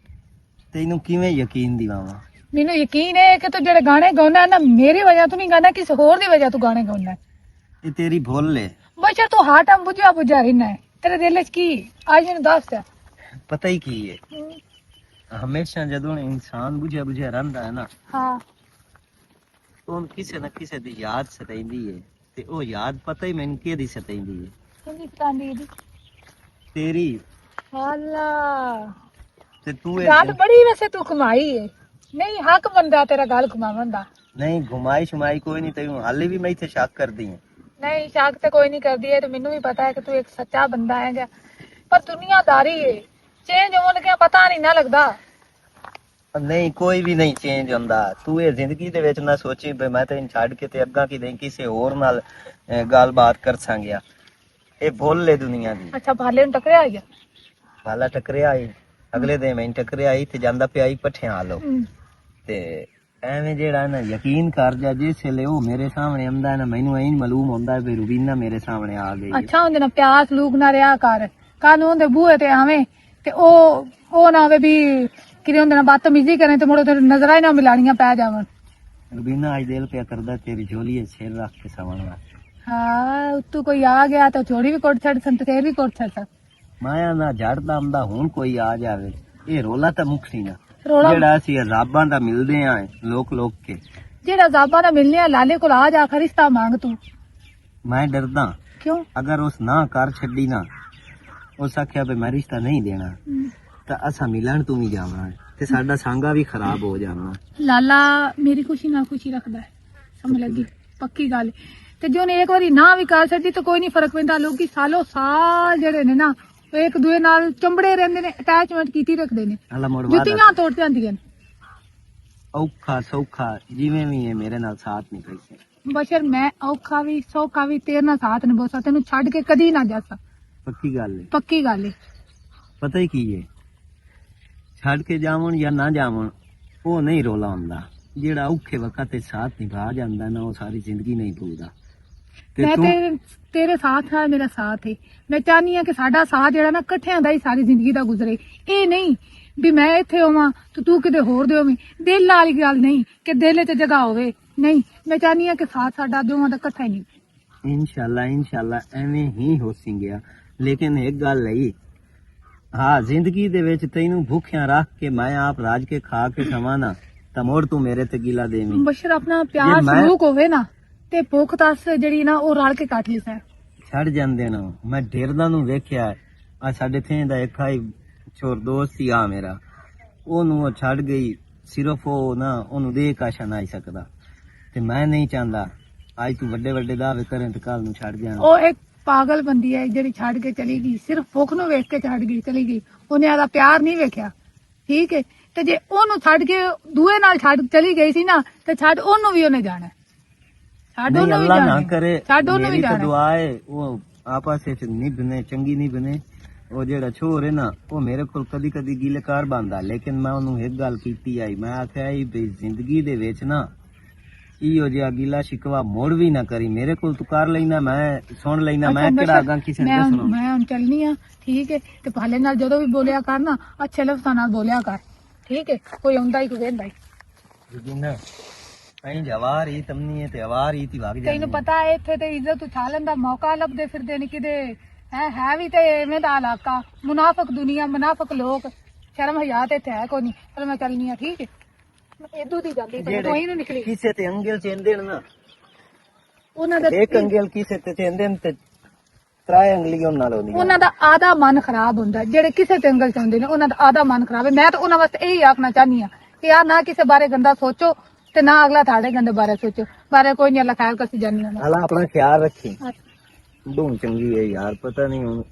ਤੈਨੂੰ ਕਿਵੇਂ ਯਕੀਨ ਦਿਵਾਵਾਂ ਮੈਨੂੰ ਯਕੀਨ ਹੈ ਕਿ ਤੂੰ ਜਿਹੜੇ ਗਾਣੇ ਗਾਉਣਾ ਨਾ ਮੇਰੀ ਵਜ੍ਹਾ ਤੋਂ ਨਹੀਂ ਗਾਣਾ ਕਿਸੇ ਹੋਰ ਦੀ ਵਜ੍ਹਾ ਤੋਂ ਗਾਣੇ ਗਾਉਣਾ ਇਹ ਤੇਰੀ ਭੁੱਲ ਏ ਬਚਾ ਤੂੰ ਹਰ ਟਾਈਮ ਬੁਝਿਆ ਰਹਿਣਾ ਹੈ ਤੇਰੇ ਦਿਲ ਵਿੱਚ ਕੀ ਅੱਜ ਮੈਨੂੰ ਦੱਸ ਦੇ ਪਤਾ ਹੀ ਕੀ ਏ ਹਮੇਸ਼ਾ ਜਦੋਂ ਇਨਸਾਨ ਬੁਝਿਆ ਰਹਿੰਦਾ ਹੈ ਨਾ ਹਾਂ ਉਹ ਕਿਸੇ ਨਾ ਕਿਸੇ ਦੀ ਯਾਦ ਸਤਾਈਂਦੀ ਏ ਤੇ ਉਹ ਯਾਦ ਪਤਾ ਹੀ ਮੈਨੂੰ ਕਿਹਦੀ ਸਤਾਈਂਦੀ ਏ ਕਿੰਨੀ ਪਤਾਂਦੀ ਇਹਦੀ ਤੇਰੀ ਹਾਲਾ ਤੇ ਤੂੰ ਇਹ ਗੱਲ ਬੜੀ ਵੈਸੇ ਤੂੰ ਕਮਾਈ ਹੈ ਨਹੀਂ ਹੱਕ ਬੰਦਾ ਤੇਰਾ ਗੱਲ ਕਮਾਵਣ ਦਾ ਨਹੀਂ ਘੁਮਾਈ ਸ਼ੁਮਾਈ ਕੋਈ ਨਹੀਂ ਤੈਨੂੰ ਹਾਲੇ ਵੀ ਮੈਂ ਇੱਥੇ ਸ਼ੱਕ ਕਰਦੀ ਹਾਂ ਨਹੀਂ ਸ਼ੱਕ ਤੇ ਕੋਈ ਨਹੀਂ ਕਰਦੀ ਹੈ ਤੇ ਮੈਨੂੰ ਵੀ ਪਤਾ ਹੈ ਕਿ ਤੂੰ ਇੱਕ ਸੱਚਾ ਬੰਦਾ ਹੈਗਾ ਪਰ ਦੁਨੀਆਦਾਰੀ ਹੈ ਚੇਂਜ ਹੋਣ ਲੱਗਿਆ ਪਤਾ ਨਹੀਂ ਨਾ ਲੱਗਦਾ ਨਹੀਂ ਕੋਈ ਵੀ ਨਹੀਂ ਚੇਂਜ ਹੁੰਦਾ ਤੂੰ ਇਹ ਜ਼ਿੰਦਗੀ ਦੇ ਵਿੱਚ ਨਾ ਸੋਚੀ ਵੀ ਮੈਂ ਤੈਨੂੰ ਛੱਡ ਕੇ ਤੇ ਅੱਗਾ ਕੀ ਦੇ ਕਿਸੇ ਹੋਰ ਨਾਲ ਗੱਲਬਾਤ ਕਰ ਸਾਂਗਿਆ ਇਹ ਭੁੱਲ ਏ ਦੁਨੀਆ ਦੀ ਅੱਛਾ ਭਾਲੇ ਨੂੰ ਟਕਰਿਆ ਗਿਆ ਵਾਲਾ ਟਕਰਿਆ ਈ ਅਗਲੇ ਦਿਨ ਮੈਂ ਟਕਰਿਆ ਈ ਤੇ ਜਾਂਦਾ ਪਿਆ ਈ ਪੱਠਿਆਂ ਆਲੋ ਤੇ ਐਵੇਂ ਜਿਹੜਾ ਨਾ ਯਕੀਨ ਕਰ ਜਾ ਜਿਸ ਵੇਲੇ ਉਹ ਮੇਰੇ ਸਾਹਮਣੇ ਆਉਂਦਾ ਨਾ ਮੈਨੂੰ ਐਂ ਮਾਲੂਮ ਹੁੰਦਾ ਵੀ ਰੁਬੀਨਾ ਮੇਰੇ ਸਾਹਮਣੇ ਆ ਗਈ ਹੈ। ਅੱਛਾ ਉਹਦੇ ਨਾਲ ਪਿਆਸ ਲੂਕ ਨਾ ਰਿਹਾ ਕਰ ਕਾਨੂੰਨ ਦੇ ਬੂਹੇ ਤੇ ਆਵੇਂ ਤੇ ਉਹ ਨਾ ਹੋਵੇ ਵੀ ਕਿਤੇ ਉਹਦੇ ਨਾਲ ਬਦਤਮੀਜ਼ੀ ਕਰੇ ਤੇ ਮੁੜ ਤੇ ਨਜ਼ਰਾਂ ਹੀ ਨਾ ਮਿਲਾਣੀਆਂ ਪੈ ਜਾਵਣ ਰੁਬੀਨਾ ਅੱਜ ਦਿਲ ਪਿਆ ਕਰਦਾ ਤੇਰੀ ਝੋਲੀ 'ਚ ਸਿਰ ਰੱਖ ਕੇ ਸੌਣ ਵਾਸਤੇ ਹਾਂ ਉੱਤੋਂ ਕੋਈ ਆ ਗਿਆ ਤਾਂ ਚੋਰੀ ਵੀ ਕੁੱਟ ਛੱਡ ਸੰਤ ਫੇਰ ਵੀ ਕੁੱਟ ਛੱਡ ਮਾਇਆ ਨਾ ਝੜਦਾ ਆਉਂਦਾ ਹੁਣ ਕੋਈ ਆ ਜਾਵੇ ਇਹ ਰੋਲਾ ਤਾਂ ਮੁਕਸੀ ਨਾ ਰੌਲਾ ਜਿਹੜਾ ਅਸੀਂ ਰੱਬਾਂ ਦਾ ਮਿਲਦੇ ਆਂ ਲੋਕ ਕੇ ਜਿਹੜਾ ਜ਼ਾਬਾਂ ਦਾ ਮਿਲਨੇ ਆ ਲਾਲੇ ਕੋਲ ਆ ਜਾ ਖਰਿਸ਼ਤਾ ਮੰਗ ਤੂੰ ਮੈਂ ਡਰਦਾ ਕਿਉਂ? ਅਗਰ ਉਸ ਨਾ ਕਰ ਛੱਡੀ ਨਾ, ਉਸ ਆਖਿਆ ਵੀ ਮੈਂ ਰਿਸ਼ਤਾ ਨਹੀਂ ਦੇਣਾ, ਤਾਂ ਅਸਾਂ ਮਿਲਣ ਤੂੰ ਵੀ ਜਾਵਣਾ ਤੇ ਸਾਡਾ ਸਾਂਗਾ ਵੀ ਖਰਾਬ ਹੋ ਜਾਣਾ। ਲਾਲਾ ਮੇਰੀ ਖੁਸ਼ੀ ਨਾਲ ਖੁਸ਼ੀ ਰੱਖਦਾ ਹੈ, ਸਮਝ ਲੱਗੀ? ਪੱਕੀ ਗੱਲ ਹੈ। ਤੇ ਜੋ ਨੇ ਇੱਕ ਵਾਰੀ ਨਾ ਵੀ ਕਰ ਛੱਡੀ ਤਾਂ ਕੋਈ ਨਹੀਂ ਫਰਕ ਪੈਂਦਾ। ਲੋਕੀ ਸਾਲੋ ਸਾਲ ਜਿਹੜੇ ਨੇ ਨਾ ਉਹ ਇੱਕ ਦੂਏ ਨਾਲ ਚੰਬੜੇ ਰਹਿੰਦੇ ਨੇ, ਅਟੈਚਮੈਂਟ ਕੀਤੀ ਰੱਖਦੇ ਨੇ, ਅੱਲਾ ਮੁੜ ਵਾਦਾ ਜੁੱਤੀਆਂ ਤੋੜ ਜਾਂਦੀਆਂ ਨੇ। ਔਖਾ ਸੌਖਾ ਜਿਵੇਂ ਵੀ ਹੈ ਮੇਰੇ ਨਾਲ ਸਾਥ ਨਹੀਂ ਪੈਸੇ। ਬਸ਼ਰ ਮੈਂ ਔਖਾ ਵੀ ਸੌਖਾ ਵੀ ਤੇਰੇ ਨਾਲ ਸਾਥ ਨਿਭਾਉਂ, ਤੈਨੂੰ ਛੱਡ ਕੇ ਕਦੀ ਨਾ ਜਾਸਾ। ਪੱਕੀ ਗੱਲ ਹੈ। ਪੱਕੀ ਗੱਲ ਹੈ। ਪਤਾ ਹੀ ਕੀ ਹੈ, ਛੱਡ ਕੇ ਜਾਵਣ ਜਾਂ ਨਾ ਜਾਵਣ ਉਹ ਨਹੀਂ ਰੋਲਾ ਹੁੰਦਾ। ਜਿਹੜਾ ਔਖੇ ਵਕਤ ਤੇ ਸਾਥ ਨਿਭਾ ਜਾਂਦਾ ਨਾ, ਉਹ ਸਾਰੀ ਜ਼ਿੰਦਗੀ ਨਹੀਂ ਭੁੱਲਦਾ। ਤੇ ਮੈਂ ਤੂੰ ਤੇਰੇ ਸਾਥ ਨਾਲ ਮੇਰਾ ਸਾਥ ਹੈ। ਮੈਂ ਚਾਹਨੀ ਆ ਕਿ ਸਾਡਾ ਸਾਥ ਜਿਹੜਾ ਨਾ ਇਕੱਠਿਆਂ ਦਾ ਹੀ ਸਾਰੀ ਜ਼ਿੰਦਗੀ ਦਾ ਗੁਜ਼ਰੇ। ਇਹ ਨਹੀਂ ਵੀ ਮੈਂ ਇੱਥੇ ਹੋਵਾਂ ਤੇ ਤੂੰ ਕਿਤੇ ਹੋਰ ਦੇ ਹੋਵੇਂ। ਦਿਲ ਵਾਲੀ ਗੱਲ ਨਹੀਂ ਕਿ ਦਿਲ 'ਚ ਜਗ੍ਹਾ ਹੋਵੇ, ਨਹੀਂ। ਮੈਂ ਚਾਹਨੀ ਆ ਕਿ ਸਾਥ ਸਾਡਾ ਦੋਵਾਂ ਦਾ ਇਕੱਠਾ ਹੀ ਨਹੀਂ। ਇਨਸ਼ਾਅੱਲਾ ਐਵੇਂ ਹੀ ਹੋ ਸਿੰਗਿਆ। ਲੇਕਿਨ ਇੱਕ ਗੱਲ ਹੈ, ਹਾਂ ਜ਼ਿੰਦਗੀ ਦੇ ਵਿੱਚ ਤੈਨੂੰ ਭੁੱਖਿਆਂ ਰੱਖ ਕੇ ਮੈਂ ਆਪ ਰਾਜ ਕੇ ਖਾ ਕੇ ਸਮਾਂ ਨਾ, ਤਾਂ ਮੋੜ ਤੂੰ ਮੇਰੇ ਤੇ ਗਿਲਾ ਦੇਵੀਂ। ਬਸ਼ਰ ਆਪਣਾ ਪਿਆਰ ਸਲੂਕ ਹੋਵੇ ਨਾ ਤੇ ਭੁੱਖ ਤਸ ਜਿਹੜੀ ਨਾ ਉਹ ਰਲ ਕੇ ਕੱਟ ਲਈ ਸੈ। ਛੱਡ ਜਾਂਦੇ ਨਾ। ਮੈਂ ਢੇਰਦਾਂ ਨੂੰ ਵੇਖਿਆ, ਆ ਸਾਡੇ ਥੇ ਦਾ ਇੱਕ ਆਈ ਛੋਰ ਦੋਸਤ ਸੀ ਆ ਮੇਰਾ, ਉਹਨੂੰ ਉਹ ਛੱਡ ਗਈ। ਸਿਰਫ ਉਹ ਨਾ ਉਹਨੂੰ ਦੇਖ ਆਸ਼ਾ ਨਾ ਆਈ ਸਕਦਾ, ਤੇ ਮੈਂ ਨਹੀਂ ਚਾਹੁੰਦਾ ਅੱਜ ਤੂੰ ਵੱਡੇ ਵੱਡੇ ਦਾਅਵੇ ਕਰੇ ਤੇ ਕੱਲ ਨੂੰ ਛੱਡ ਜਾਣਾ। ਉਹ ਇੱਕ ਪਾਗਲ ਬੰਦੀ ਹੈ ਜਿਹੜੀ ਛੱਡ ਕੇ ਚਲੀ ਗਈ, ਸਿਰਫ ਭੁੱਖ ਨੂੰ ਵੇਖ ਕੇ ਛੱਡ ਗਈ, ਚਲੀ ਗਈ। ਉਹਨੇ ਆਦਾ ਪਿਆਰ ਨਹੀਂ ਵੇਖਿਆ, ਠੀਕ ਹੈ? ਤੇ ਜੇ ਉਹਨੂੰ ਛੱਡ ਕੇ ਦੂਏ ਨਾਲ ਛੱਡ ਚਲੀ ਗਈ ਸੀ ਨਾ, ਤੇ ਛੱਡ ਉਹਨੂੰ ਵੀ ਉਹਨੇ ਜਾਣਾ। ਛੱਡ ਨਹੀਂ, ਉਹਨੂੰ ਵੀ ਅੱਲਾ ਨਾ ਜਾਣਾ, ਕਰੇ। ਛੱਡ ਉਹਨੂੰ ਵੀ ਮੇਰੀ ਤਾਂ ਜਾਣਾ। ਦੁਆ ਹੈ ਉਹ ਆਪਸ ਵਿੱਚ ਨਿਭਨੇ, ਚੰਗੀ ਨਹੀਂ ਬਣੇ। ਉਹ ਜਿਹੜਾ ਛੋਰ ਹੈ ਨਾ, ਉਹ ਮੇਰੇ ਕੋਲ ਕਦੀ ਕਦੀ ਗਿਲਕਾਰ ਬਣਦਾ, ਲੇਕਿਨ ਮੈਂ ਉਹਨੂੰ ਇੱਕ ਗੱਲ ਕੀਤੀ ਆਈ, ਮੈਂ ਆਖਿਆ ਵੀ ਜ਼ਿੰਦਗੀ ਦੇ ਵਿੱਚ ਨਾ ਇਹੋ ਜਿਹਾ ਗਿਲਾ ਸ਼ਿਕਵਾ ਮੋੜ ਵੀ ਨਾ ਕਰੀ। ਮੇਰੇ ਕੋਲ ਤੂੰ ਕਰ ਲੈਣਾ, ਮੈਂ ਸੁਣ ਲੈਣਾ, ਮੈਂ ਕਿਹੜਾ ਅਗਾਂ ਕਿਸੇ ਨੂੰ ਦੱਸਣਾ। ਮੈਂ ਹੁਣ ਚੱਲਨੀ ਆ, ਠੀਕ ਹੈ? ਤੇ ਭਾਲੇ ਨਾਲ ਜਦੋਂ ਵੀ ਬੋਲਿਆ ਕਰ ਨਾ, ਅੱਛੇ ਲਫ਼ਜ਼ਾਂ ਨਾਲ ਬੋਲਿਆ ਕਰ, ਠੀਕ ਹੈ? ਕੋਈ ਆਉਂਦਾ ਹੀ ਕੋਈ ਵੇਂਦਾ ਹੀ। ਜਿੰਨਾ ਅਹੀਂ ਜਵਾਰ ਹੀ ਤਮਨੀ ਤੇ ਆਵਾਰ ਹੀ ਤੀ ਵਗ ਜਾਂਦੀ। ਤੈਨੂੰ ਪਤਾ ਹੈ ਇੱਥੇ ਤੇ ਇੱਜ਼ਤ ਉਛਾਲਣ ਦਾ ਮੌਕਾ ਲੱਭਦੇ ਫਿਰਦੇ ਨੇ ਕਿਤੇ। ਹੈ ਵੀ ਤੇ ਐਵੇਂ ਦਾ ਇਲਾਕਾ, ਮੁਨਾਫਕ ਦੁਨੀਆ, ਮੁਨਾਫਕ ਲੋਕ, ਸ਼ਰਮ ਹਯਾ ਤੇ ਇੱਥੇ ਹੈ ਕੋਈ ਨਹੀਂ। ਚਲ ਮੈਂ ਚੱਲਨੀ ਆ, ਠੀਕ ਹੈ? ਇਦੋਂ ਦੀ ਜਾਂਦੀ ਪਰ ਕੋਈ ਨਹੀਂ ਨਿਕਲੀ। ਕਿਸੇ ਤੇ ਅੰਗਲ ਚੇਂਦੇ ਨਾ, ਉਹਨਾਂ ਦਾ ਇੱਕ ਅੰਗਲ ਕਿਸੇ ਤੇ ਚੇਂਦੇ ਤੇ ਤਰਾਏ ਅੰਗਲੀ ਉਹਨਾਂ ਨਾਲ ਹੁੰਦੀ। ਉਹਨਾਂ ਦਾ ਆਦਾ ਮਨ ਖਰਾਬ ਹੁੰਦਾ, ਜਿਹੜੇ ਕਿਸੇ ਤੇ ਅੰਗਲ ਚਾਹੁੰਦੇ ਨੇ ਉਹਨਾਂ ਦਾ ਆਦਾ ਮਨ ਖਰਾਬ ਹੈ। ਮੈਂ ਤਾਂ ਉਹਨਾਂ ਵਾਸਤੇ ਇਹੀ ਆਖਣਾ ਚਾਹਨੀ ਆ ਕਿ ਯਾਰ ਨਾ ਕਿਸੇ ਬਾਰੇ ਗੰਦਾ ਸੋਚੋ ਤੇ ਨਾ ਅਗਲਾ ਤੁਹਾਡੇ ਗੰਦੇ ਬਾਰੇ ਸੋਚੋ। ਬਾਰੇ ਕੋਈ ਨਹੀਂ, ਅੱਲਾ ਖੈਰ ਕਰਸੀ ਜਾਨੀ ਆ। ਅੱਲਾ ਆਪਣਾ ਖਿਆਲ ਰੱਖੀ। ਧੂਮ ਚੰਗੀ ਹੈ ਯਾਰ, ਪਤਾ ਨਹੀਂ ਹੁਣ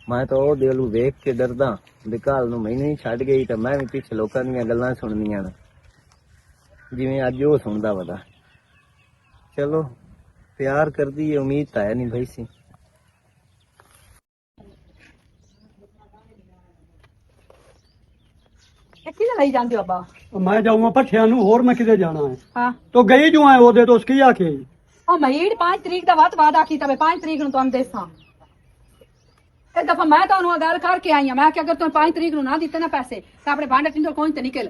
ਮੈਂ ਤਾਂ ਉਹ ਦਿਲ ਨੂੰ ਵੇਖ ਕੇ ਡਰਦਾ ਵੀ ਕੱਲ ਨੂੰ ਮੈਨੂੰ ਹੀ ਛੱਡ ਗਈ ਤਾਂ ਮੈਂ ਵੀ ਪਿੱਛੇ ਲੋਕਾਂ ਦੀਆਂ ਗੱਲਾਂ ਸੁਣਨੀਆਂ ਨੇ, ਜਿਵੇਂ ਅੱਜ ਉਹ ਸੁਣਦਾ ਵਦਾ। ਚਲੋ ਪਿਆਰ ਕਰਦੀ ਹੈ, ਉਮੀਦ ਤਾਂ ਹੈ ਨਹੀਂ ਭਾਈ ਸੀ। ਕਿੱਥੇ ਲਈ ਜਾਂਦੇ ਹੋ ਅੱਬਾ? ਮੈਂ ਜਾਊਂਗਾ ਭੱਠਿਆਂ ਨੂੰ, ਹੋਰ ਮੈਂ ਕਿਤੇ ਜਾਣਾ ਹੈ। ਹਾਂ, ਤੋ ਗਈ ਜੋ ਹੈ ਉਹਦੇ ਤੋਂ ਕੀ ਆਖੇ। ਉਹ ਮਹੀੜ 5 ਤਰੀਕ ਦਾ ਵਾਦਾ ਕੀਤਾ ਵੇ, 5 ਤਰੀਕ ਨੂੰ ਤੁਹਾਨੂੰ ਦੇਸਾਂ। ਇੱਕ ਦਫਾ ਮੈਂ ਤੁਹਾਨੂੰ ਗੱਲ ਕਰਕੇ ਆਈ ਹਾਂ, ਮੈਂ ਕਿ ਅਗਰ ਤੁਹਾਨੂੰ 5 ਤਰੀਕ ਨੂੰ ਨਾ ਦਿੱਤੇ ਨਾ ਪੈਸੇ ਤਾਂ ਆਪਣੇ ਭਾਂਡੇ ਟਿੰਡੋ ਕੋਈ ਤੇ ਨਿਕਲ।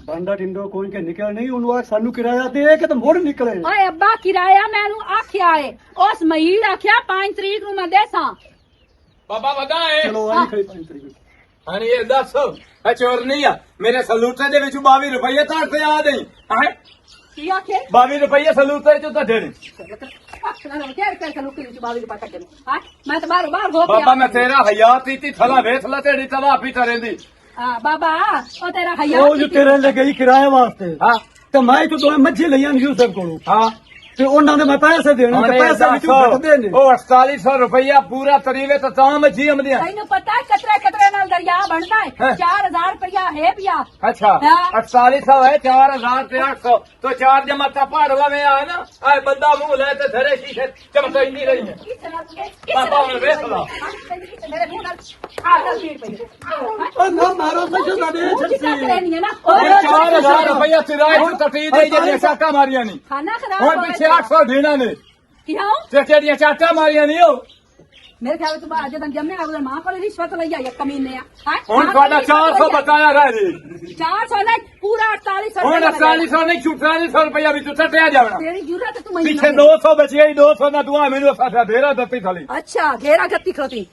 ਬਾਂਡਾ ਟਿੰਡੋ ਕੋਈ ਕੇ ਨਿਕਲ ਨਹੀਂ, ਉਹਨੂੰ ਆ ਸਾਨੂੰ ਕਿਰਾਇਆ ਦੇ ਕੇ ਤੇ ਮੁੜ ਨਿਕਲੇ। ਓਏ ਅੱਬਾ ਕਿਰਾਇਆ ਮੈਨੂੰ ਆਖਿਆ ਏ, ਉਸ ਮਹੀੜ ਆਖਿਆ 5 ਤਰੀਕ ਨੂੰ ਮੈਂ ਦੇਸਾਂ। ਬਾਬਾ ਵਦਾ ਏ। ਚਲੋ ਆਈ ਖਈ 5 ਤਰੀਕ। ਹਾਂ ਇਹ ਦੱਸ, ਇਹ ਚੋਰ ਨਹੀਂ ਆ? ਮੇਰੇ ਸਲੂਟੇ ਦੇ ਵਿੱਚ 22 ਰੁਪਏ ਤਾਂ ਤੇ ਆ ਨਹੀਂ ਹੈ। ਕੀ ਆਖੇ? 22 ਰੁਪਏ ਸਲੂਟੇ ਚ ਤਾਂ ਦੇਣੇ। ਮੈਂ ਤਾਂ ਬਾਹਰ ਹੋ ਬਾਬਾ ਮੈਂ ਤੇਰਾ ਹਯਾਤ ਇਤੀ ਥਲਾ ਵੇਖ ਲਾ, ਤੇਰੀ ਤਵਾ ਪੀ ਤਰੇਂਦੀ। ਬਾਬਾ ਉਹ ਤੇਰਾ ਉਹ ਹਯਾ ਜੋ ਤੇਰੇ ਲਈ ਗਈ ਕਿਰਾਏ ਵਾਸਤੇ, ਹਾਂ ਤੇ ਮੈਂ ਤੋਂ ਦੋਵੇਂ ਮੱਝੀ ਲਈਆਂ ਨੇ ਯੂਸਫ ਕੋਲੋਂ, ਹਾਂ ਤੇ ਉਹਨਾਂ ਦੇ ਮੈਂ ਪੈਸੇ ਦੇਣੇ ਤੇ ਪੈਸੇ ਵਿੱਚੋਂ ਘਟਦੇ ਨੇ। ਉਹ 4800 ਰੁਪਇਆ ਪੂਰਾ ਤਰੀਵੇ ਤਾਂ ਤਾਂ ਮੱਝੀ ਆਉਂਦੀਆਂ। ਤੈਨੂੰ ਪਤਾ ਕਤਰੇ ਕਤਰੇ ਨਾਲ ਦਰਿਆ ਬਣਦਾ ਹੈ। 4000 ਰੁਪਇਆ ਹੈ ਪਿਆ। ਅੱਛਾ 4800 ਹੈ, 4000 ਤੇ 800 तो 4 जमाता पहाड़ में आए ना, आए बंदा मुंह ले तो धरे शीशे चमक ही नहीं रही है। पापा ने देख ला मेरे मुंह ਨਾਲ ਭੀੜ ਪਈ। ਉਹ ਨਾ ਮਾਰੋ ਸੱਚੋ ਦਾ ਦੇ ਉਹ ਛੱਤੀ। ਕਰਨੀ ਹੈ ਨਾ। 4000 रुपया किराए की तटी दे जे चाटा मारिया नहीं ਖਾਣਾ ਖਰਾਬ और पीछे 800 देना ने ਕਿਉਂ? ते तेरी चाटा मारिया नहीं हो। ਮੇਰੇ ਖਿਆਲ ਵਿੱਚ ਬਾਅਦ ਜਦੋਂ ਜੰਮੇ ਉਹਦੇ ਮਾਂ ਕੋਲ ਰਿਸ਼ਵਤ ਲਈ ਆਇਆ ਕਮੀਨੇ ਆ। ਹੁਣ ਤੁਹਾਡਾ 400 ਬਤਾਇਆ ਰਹਿ ਜੀ। 400 ਲੈ ਪੂਰਾ 4800 ਹੁਣ 4800 ਨਹੀਂ 4400 ਰੁਪਇਆ ਵੀ ਤੂੰ ਟੱਟਿਆ ਜਾਵਣਾ। ਤੇਰੀ ਜੁਰਤ ਤੂੰ ਮੈਨੂੰ ਪਿੱਛੇ 200 ਬਚਿਆ ਹੀ 200 ਨਾ ਦੁਆ ਮੈਨੂੰ ਸਾਡਾ ਢੇਰਾ ਦਿੱਤੀ ਥਲੀ। ਅੱਛਾ ਘੇਰਾ ਗੱਤੀ ਖਲੋਤੀ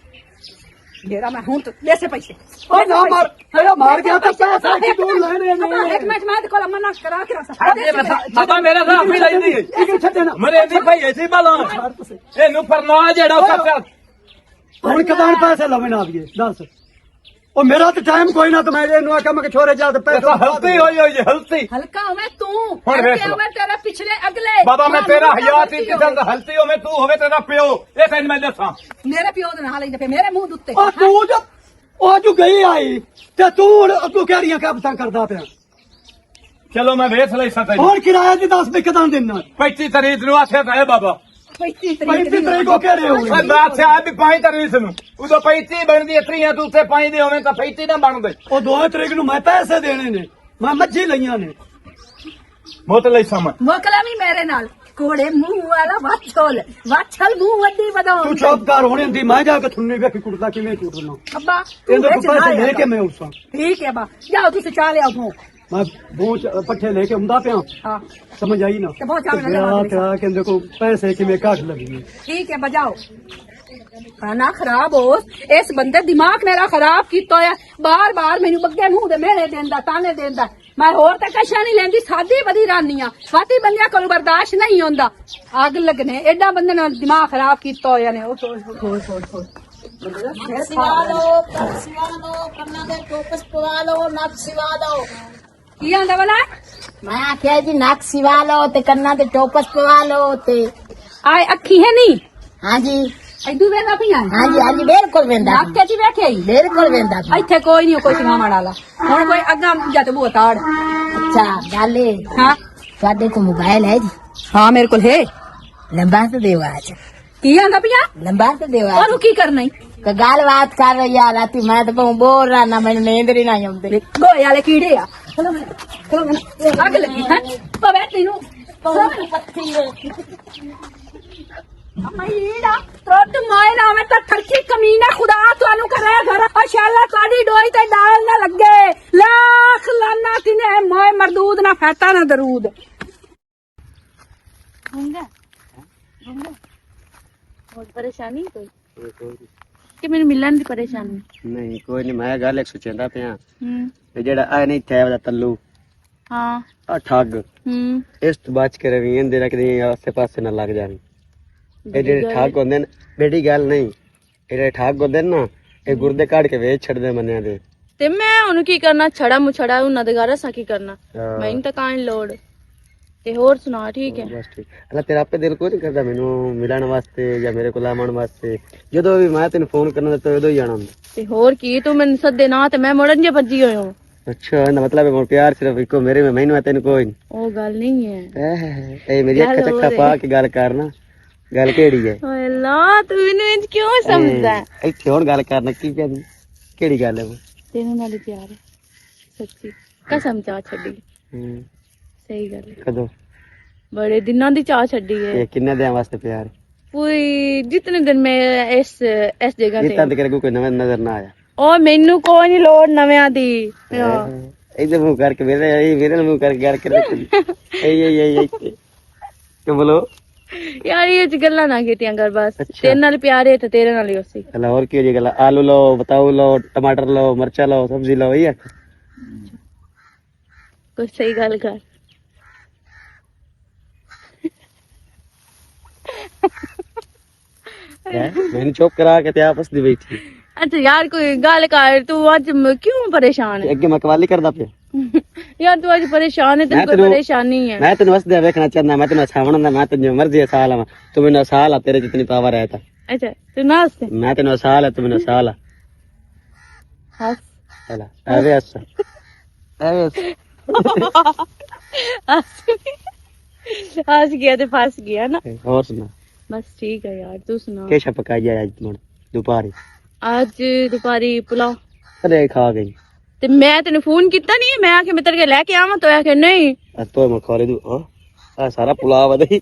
ਮੇਰਾ ਮੈਂ ਹੁਣ ਦੇਸੇ ਪੈਸੇ ਓ ਨਾ ਮਾਰ ਮੇਰਾ ਮਾਰ ਗਿਆ ਤਾਂ ਪੈਸੇ ਕਿ ਤੂੰ ਲੈਣੇ ਇੱਕ ਨੇ ਮਿੰਟ ਮੈਂ ਤੇ ਕੋਲ ਮਨਾ ਕਰਾ ਕੇ ਰਸ ਬਾਬਾ ਮੇਰਾ ਸਾਹ ਵੀ ਲੈਂਦੀ ਇਹ ਛੱਡੇ ਨਾ ਮਰੇ ਦੀ ਭਾਈ ਐਸੀ ਬਾਲਾ ਇਹਨੂੰ ਪਰਨਾ ਜਿਹੜਾ ਉਹ ਕੱਟਿਆ ਹੁਣ ਕਦਾਂ ਪੈਸੇ ਲਵੇਂ ਨਾ ਆਵੀਏ ਦੱਸ ਉਹ ਮੇਰਾ ਤਾਂ ਟਾਈਮ ਕੋਈ ਨਾ ਤੇ ਮੈਂ ਇਹਨੂੰ ਆਖਾਂ ਮੈਂ ਕਿ ਛੋਰੇ ਜਾ ਤੇ ਪੈਸੇ ਹਲਤੀ ਹੋਈ ਹੋਈ ਹਲਤੀ ਹਲਕਾ ਹੋਵੇ ਤੂੰ ਹੁਣ ਵੇਖ ਹਲਕੇ ਲਓ। ਹੋਵੇ ਤੇਰੇ ਪਿਛਲੇ ਅਗਲੇ ਬਾਬਾ ਮੈਂ ਤੇਰਾ ਹਯਾਤ ਹੀ ਹੋਵੇ। ਕਿਦਾਂ ਹਲਤੀ ਹੋਵੇ ਤੂੰ ਹੋਵੇ ਤੇਰਾ ਪਿਓ ਇਹ ਤੈਨੂੰ ਮੈਂ ਦੱਸਾਂ ਮੇਰੇ ਪਿਓ ਦੇ ਨਾਲ ਲੈਂਦੇ ਪਏ ਮੇਰੇ ਮੂੰਹ ਦੇ ਉੱਤੇ ਉਹ ਤੂੰ ਜੋ ਉਹ ਜੋ ਗਈ ਆਈ ਤੇ ਤੂੰ ਹੁਣ ਅੱਗੋਂ ਕਿਹੜੀਆਂ ਕਾਬਤਾਂ ਕਰਦਾ ਪਿਆ ਚਲੋ ਮੈਂ ਵੇਖ ਲਈ ਸਤਾ ਹੁਣ ਕਿਰਾਇਆ ਦੀ 10 ਵੀ ਕਦਾਂ ਦੇਣਾ 25 ਤਰੀਕ ਨੂੰ ਆਖਿਆ ਤਾਂ ਹੈ ਬਾਬਾ 35 35 ਤਰੀਕ ਕੋ ਕਿਹੜੇ ਹੋਏ ਮੈਂ ਆਖਿਆ ਵੀ 5 ਤਰੀਕ ਨੂੰ ਉਦੋਂ 35 ਬਣਦੀ ਇਤਰੀਆਂ ਤੂੰ ਉੱਤੇ 5 ਦੇ ਹੋਵੇਂ ਤਾਂ 35 ਨਾ ਬਣਦੇ ਉਹ 2 ਤਰੀਕ ਨੂੰ ਮੈਂ ਪੈਸੇ ਦੇਣੇ ਨੇ ਮੈਂ ਮੱਝੀ ਲਈਆਂ ਨੇ ਮੁੱਤ ਲਈ ਸਮਾਂ ਮੋਕਲਾ ਵੀ ਮੇਰੇ ਨਾਲ ਕੋੜੇ ਮੂੰਹ ਵਾਲਾ ਵਾਛਲ ਮੂੰਹ ਵੱਡੀ ਵਧਾਉ ਤੂੰ ਚੁੱਪ ਕਰ ਹੋਣੀ ਹੁੰਦੀ ਮੈਂ ਜਾ ਕੇ ਥੁੰਨੀ ਵੇਖੀ ਕੁੱਟਦਾ ਕਿਵੇਂ ਕੁੱਟਣਾ ਅੱਬਾ ਤੂੰ ਇਹਦੇ ਵਿੱਚ ਕੋਲ ਨਾ ਪੈਸੇ ਲੈ ਆਇਆ ਕੇ ਮੈਂ ਉਸਾਂ ਠੀਕ ਹੈ ਬਾ ਜਾਓ ਤੁਸੀਂ ਚਾਹ ਲਿਆਓ ਤੂੰ ਮੈਂ ਬੋਚ ਪੱਠੇ ਲੈ ਕੇ ਆਉਂਦਾ ਪਿਆ ਹਾਂ ਸਮਝ ਆਈ ਨਾ ਤੇ ਬਹੁਤ ਚਾਹ ਤੇ ਲਗਾ ਦੇ। ਕਿਹਾ ਕਿ ਦੇਖੋ ਪੈਸੇ ਕਿਵੇਂ ਘੱਟ ਲੱਗੇ ठीक है बजाओ खाना खराब हो इस बंदे दिमाग मेरा खराब किया है बार बार मेनू बग्गे मुंह दे मेरे देंदा ताने देंदा मैं होर तक कशा नहीं लेंदी सादी बदी रानी आ सादी बंदियां कोल बर्दाश्त नहीं होंदा आग लगने एडा बंदे ने दिमाग खराब किया होया ने ਸਿਵਾ ਲਓ ਕੰਨਾਂ ਦੇ ਟੋਪਸ ਪਵਾ ਲਓ ਨੱਕ ਸਿਵਾ ਲਓ की आंदा वाला ਮੈਂ ਆਖਿਆ ਜੀ ਨੱਕ ਸਿਵਾ ਲਓ ਤੇ ਕੰਨਾਂ ਦੇ ਟੋਪਸ ਪਵਾ ਲਓ ਤੇ आए अखी है नहीं ਹਾਂਜੀ इदू वेंदा पिया ਹਾਂਜੀ ਹਾਂਜੀ ਬਿਲਕੁਲ ਵੇਂਦਾ नाक के ची बैठे ही ਬਿਲकुਲ ਵੇਂਦਾ ਇੱਥੇ ਕੋਈ ਨਹੀਂ ਕੋਈ ਸਿਖਾਉਣ ਵਾਲਾ ਹੁਣ ਕੋਈ ਅੱਗਾ ਜੱਟ ਬੋਤਾੜ ਅੱਛਾ ਗੱਲ ਇਹ ਹਾਂ ਤੁਹਾਡੇ ਕੋਲ ਮੋਬਾਈਲ ਹੈ ਜੀ ਹਾਂ ਮੇਰੇ ਕੋਲ ਹੈ ਲੰਬਾ ਤੇ ਦੇਵਾਜ ਕੀ ਆਂਦਾ ਪਿਆ ਲੰਬਾ ਤੇ ਦੇਵਾਜ ਉਹਨੂੰ ਕੀ ਕਰਨਾ ਈ ਤੇ ਗੱਲਬਾਤ ਕਰ ਰਹੀ ਆ ਰਾਤੀ ਮੈਂ ਤਾਂ ਬਹੁ ਬੋਲ ਰਹਾ ਨਾ ਮੈਨੂੰ ਨੀਂਦ ਹੀ ਨਾ ਆਉਂਦੀ ਗੋਏ ਵਾਲੇ ਕੀੜੇ ਆ ਚਲੋ ਅੱਗ ਲੱਗੀ ਹੈ ਪਵੇ ਤੈਨੂੰ ਪੱਤੀ ਮਈੜਾ ਟੁੱਟ ਮਾਇ ਨਾ ਮੈਂ ਤਾਂ ਖਰਚੀ ਕਮੀਨਾ ਖੁਦਾ ਤੁਹਾਨੂੰ ਕਰਿਆ ਘਰ ਮਾਸ਼ਾਅੱਲਾ ਤੁਹਾਡੀ ਡੋਈ ਤੇ ਡਾਲ ਨਾ ਲੱਗੇ ਲੱਖ ਲਾਨਾ ਤਿਨੇ ਮੋਏ ਮਰਦੂਦ ਨਾ ਫੈਤਾ ਨਾ ਦਰੂਦ बहुत परेशानी कोई कि मैंने मिलन दी परेशानी ਨਹੀਂ ਕੋਈ ਨਹੀਂ ਮੈਂ ਗੱਲ ਇੱਕ ਸੋਚਦਾ ਪਿਆ हम्म ਤੇ ਜਿਹੜਾ ਆ ਨਹੀਂ ਥੈਬ ਦਾ ਤੱਲੂ हाँ ਆ ਠੱਗ हम्म ਇਸ ਤੋਂ ਬਚ ਕੇ ਰਵੀ ਇਹਦੇ ਰੱਖਦੇ ਆਸੇ ਪਾਸੇ ਨਾ ਲੱਗ ਜਾਣ ਇਹ ਜਿਹੜੇ ਠੱਗ ਹੁੰਦੇ ਨੇ ਬੇੜੀ ਗੱਲ ਨਹੀਂ ਇਹ ਜਿਹੜੇ ਠੱਗ ਹੁੰਦੇ ਨੇ ਨਾ ਇਹ ਗੁਰਦੇ ਕੱਢ ਕੇ ਵੇਚ ਛੱਡਦੇ ਮੰਨਿਆਂ ਦੇ ते मैं उन्हें की करना छड़ा मुछड़ा उन्हें दगारा सा की करना ਹਾਂ। मैं तो कान लोड ते होर सुना ठीक है ਬਸ ਠੀਕ ਅੱਲਾ ਤੇਰਾ ਆਪੇ ਦਿਲ ਕੋਈ ਨਹੀਂ ਕਰਦਾ ਮੈਨੂੰ ਮਿਲਣ ਵਾਸਤੇ ਜਾਂ ਮੇਰੇ ਕੋਲ ਆਉਣ ਵਾਸਤੇ ਜਦੋਂ ਵੀ ਮੈਂ ਤੈਨੂੰ ਫੋਨ ਕਰਨਾ ਤਾਂ ਉਦੋਂ ਹੀ ਜਾਣਾ ਹੁੰਦਾ ते होर की तू मैंने सदे ना ते मैं मुड़न जे भजी होयो ਅੱਛਾ ਇਹਦਾ ਮਤਲਬ ਹੈ ਹੁਣ ਪਿਆਰ ਸਿਰਫ ਇੱਕੋ ਮੇਰੇ में ਮੈਨੂੰ ਤੈਨੂੰ ਕੋਈ ਨਹੀਂ ओ गल नहीं है ਇਹ ਮੇਰੀ ਅੱਖ ਚੱਕਾ ਪਾ ਕੇ ਗੱਲ ਕਰਨਾ ਗੱਲ ਕਿਹੜੀ ਹੈ ओए अल्लाह तू इन्हें इंज क्यों समझदा है ਇੱਥੇ ਹੁਣ ਗੱਲ ਕਰਨਾ ਕੀ ਕਹਿੰਦੀ ਕਿਹੜੀ ਗੱਲ ਹੈ ਉਹ तेरे नाल ही प्यार है सच्ची कसम चाह छड़ी ਹੂੰ, सही गल है ਕਦੋਂ बड़े दिनों दी चाह छड़ी है ਇਹ ਕਿੰਨੇ ਦਿਨ ਵਾਸਤੇ ਪਿਆਰ पूरी जितने दिन मैं इस जगह ते ਜਿੱਤਾਂ ਤੇ ਕਰਕੇ ਕੋਈ ਨਵਾਂ ਨਜ਼ਰ ਨਾ ਆਇਆ ओ मैनू कोई नहीं लोड़ नव्या दी ਇਧਰ ਮੂੰਹ ਕਰਕੇ ਮੇਰੇ ਨਾਲ ਮੂੰਹ ਕਰਕੇ ਗੱਲ ਕਰ ਇਹ ਕਿ ਬੋਲੋ यार ये च गल्ला ना कीतियां कर बस तेरे नाल प्यार है ते तेरे नाल ही उसी चलो और की गल आलू लो बताओ लो टमाटर लो मिर्चा लो सब्जी लो ये कुछ सही गल कर मैंने चुप करा के ते आपस दी बैठी अच्छा यार कोई गल कर तू आज क्यों परेशान है अगे मैं कवाली करदा पे यार तू आज परेशान है तेरे कोई परेशानी है मैं तेन वसदे देखना चाहना मैं तेन हसावण दा मैं तेन मर्जी हसा ला तू मैंने हसा ला तेरे जितनी पावर है अच्छा तू नाच दे मैं तेन हसा ला तू मैंने हसा ला हंस चला अरे हस अरे हंस गया तो फंस गया ना और सुना बस ठीक है यार तू सुना केशा पकाई आज तुम दोपहर आज दोपहरी पुलाव अरे खा गई ते मैं तेन फोन किया नहीं मैं आखे मैं तेरे लेके आवा तो आखे नहीं तो मैं खा ले तू आ सारा पुलाव है दही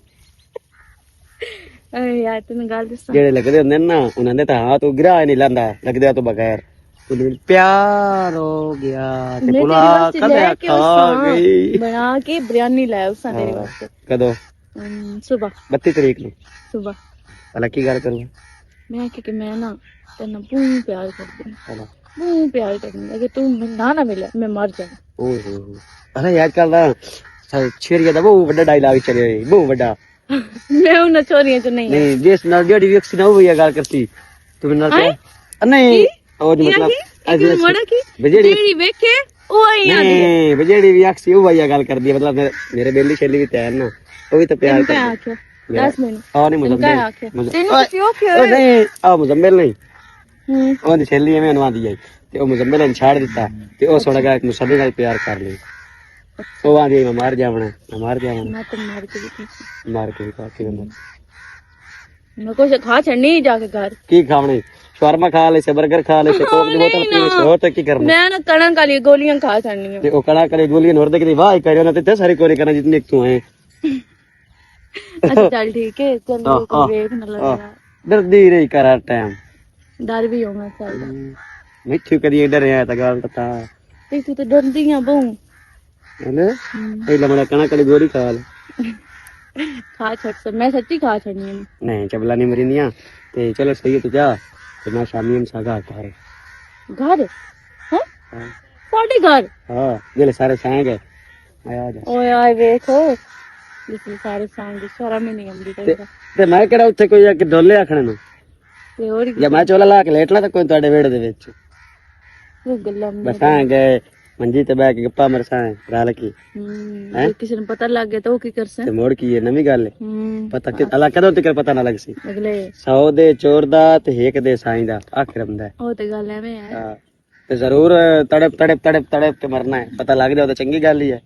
अरे यार तेन गल दसा ਜਿਹੜੇ ਲੱਗਦੇ ਹੁੰਦੇ ਨੇ ਨਾ ਉਹਨਾਂ ਦੇ ਤਾਂ ਹੱਥ ਉਗਰਾ ਨਹੀਂ ਲੰਦਾ ਲੱਗਦੇ ਤੋਂ ਬਗੈਰ ਤੂੰ ਪਿਆਰ ਹੋ ਗਿਆ ਤੇ मैं ਪੁਲਾ तेरे वास्ते ਕਦੇ लेके ਖਾ उसा ਗਈ बना के बिरयानी लाया उसा तेरे वास्ते ਕਦੋਂ सुबह 32 ਤਰੀਕ ਨੂੰ सुबह ਭਲਾ ਕੀ ਗੱਲ ਕਰੂੰ मैं कि मैं ना तेना बहुत प्यार करती हूँ, बहुत प्यार करती हूँ। अगर तू ना मिले मैं मर जाऊँ। ओहो अरे आजकल ना छेरिया दा बहुत बड़ा डायलॉग चले होए बहुत बड़ा मैं उन चोरियां च नहीं नहीं जिस नाल जेडी व्यक्ति ना वो गल करती तू मेरे नाल नहीं और मतलब एक मोड़ा की बजेड़ी जेड़ी वेखे ओ आई आंदी नहीं बजेड़ी भी अक्सी वो भैया गल कर दी मतलब मेरे बेली शेली भी तैयार ना वो भी तो प्यार इनका कर आख्या 10 मिनट और नहीं इनका आख्या तेन क्यों ओ नहीं आ मुजम्मिल नहीं हम्म ਉਹਦੀ ਛੇਲੀ ਐਵੇਂ ਨਵਾ ਦੀ ਆਈ ਤੇ ਉਹ ਮੁਜ਼ੰਮਲ ਨੇ ਛਾੜ ਦਿੱਤਾ ਤੇ ਉਹ ਸੋੜਾ ਗਿਆ ਮੁਸੱਬੇ ਨਾਲ ਪਿਆਰ ਕਰ ਲਈ ਉਹ ਆਂਦੀ ਮੈਂ ਮਾਰ ਜਾਵਣਾ मैं तो मार के देखी ਮਾਰ ਕੇ ਕਾਕੇ ਅੰਦਰ मैं कुछ खा छड़नी जाके घर ਕੀ ਖਾਵਣੇ ਸ਼ਵਰਮਾ ਖਾ ਲੈ ਸੇ 버ਗਰ ਖਾ ਲੈ ਸੇ ਕੋਕ ਦੀ ਬੋਤਲ ਪੀ ਲੈ ਹੋਰ ਤਾਂ ਕੀ ਕਰਨਾ मैं ना कणक वाली गोलियां खा छड़नी ਤੇ ਉਹ ਕੜਾ ਕਰੇ ਗੋਲੀਆਂ ਹੋਰ ਦੇ ਕੇ ਵਾਹ ਕਰਿਓ ਨਾ ਤੇ ਸਾਰੀ ਕੋਰੇ ਕਰਨਾ ਜਿੰਨੇ ਤੂੰ ਹੈ अच्छा चल ठीक है चल हाँ, को वेख न लगा ਡਰਦੀ ਰਹੀ ਕਰਾ ਟਾਈਮ डर भी होना चाहिए ਮਿੱਠੂ ਕਦੀ ਡਰਿਆ ਤਾਂ ਗੱਲ ਤਾਂ ते तू तो डरदी है बहु ਹੈਨਾ ਇਹ ਲਮੜਾ ਕਣਾ ਕੜੀ ਗੋਲੀ ਖਾ ਲੈ खा छड़ से मैं सच्ची खा छड़नी है ਨਹੀਂ ਚਬਲਾ ਨਹੀਂ ਮਰਿੰਦੀਆਂ ਤੇ ਚਲੋ ਸਹੀ ਹੈ ਤੂੰ ਜਾ ਤੇ ਮੈਂ ਸ਼ਾਮੀ ਹਮ ਸਾਗਾ ਘਰ घर हैं साडे घर ਹਾਂ ਜਿਹੜੇ ਸਾਰੇ ਸਾਂਗ ਹੈ ਆਇਆ ਜਾ ओए आए देखो जिसमें सारे सांग शर्म ही नहीं आंदी कहीं ਤੇ ਮੈਂ ਕਿਹੜਾ ਉੱਥੇ ਕੋਈ ਆ ਕੇ ਡੋਲੇ ਆਖਣੇ ਨੂੰ ते और ਜਾਂ ਮੈਂ ਚੋਲਾ ਲਾ ਕੇ ਲੇਟਣਾ ਤਾਂ ਕੋਈ ਤੁਹਾਡੇ ਵਿਹੜੇ ਦੇ ਵਿੱਚ वो गल्ला में ਬਸ ਆ ਗਏ ਮੰਜੀ ਤੇ ਬੈ ਕੇ ਗੱਪਾਂ ਮਰਸਾਂ ਰਲ ਕੀ ਜੇ ਕਿਸੇ ਨੂੰ ਪਤਾ ਲੱਗ ਗਿਆ ਤਾਂ ਉਹ ਕੀ ਕਰਸੇ ਤੇ ਮੋੜ ਕੀ ਹੈ ਨਵੀਂ ਗੱਲ ਹੈ ਪਤਾ ਕਿ ਅਲਾ ਕਦੋਂ ਤੱਕ ਪਤਾ ਨਾ ਲੱਗ ਸੀ ਅਗਲੇ 100 ਦੇ ਚੋਰ ਦਾ ਤੇ ਇੱਕ ਦੇ ਸਾਈਂ ਦਾ ਆਖਰ ਹੁੰਦਾ ਹੈ ਉਹ ਤੇ ਗੱਲ ਐਵੇਂ ਹੈ ਹਾਂ ਤੇ ਜ਼ਰੂਰ ਤੜਪ ਤੜਪ ਤੜਪ ਤੜਪ ਕੇ ਮਰਨਾ ਹੈ ਪਤਾ ਲੱਗ ਜਾਓ ਤਾਂ ਚੰਗੀ ਗੱਲ ਹੀ ਹੈ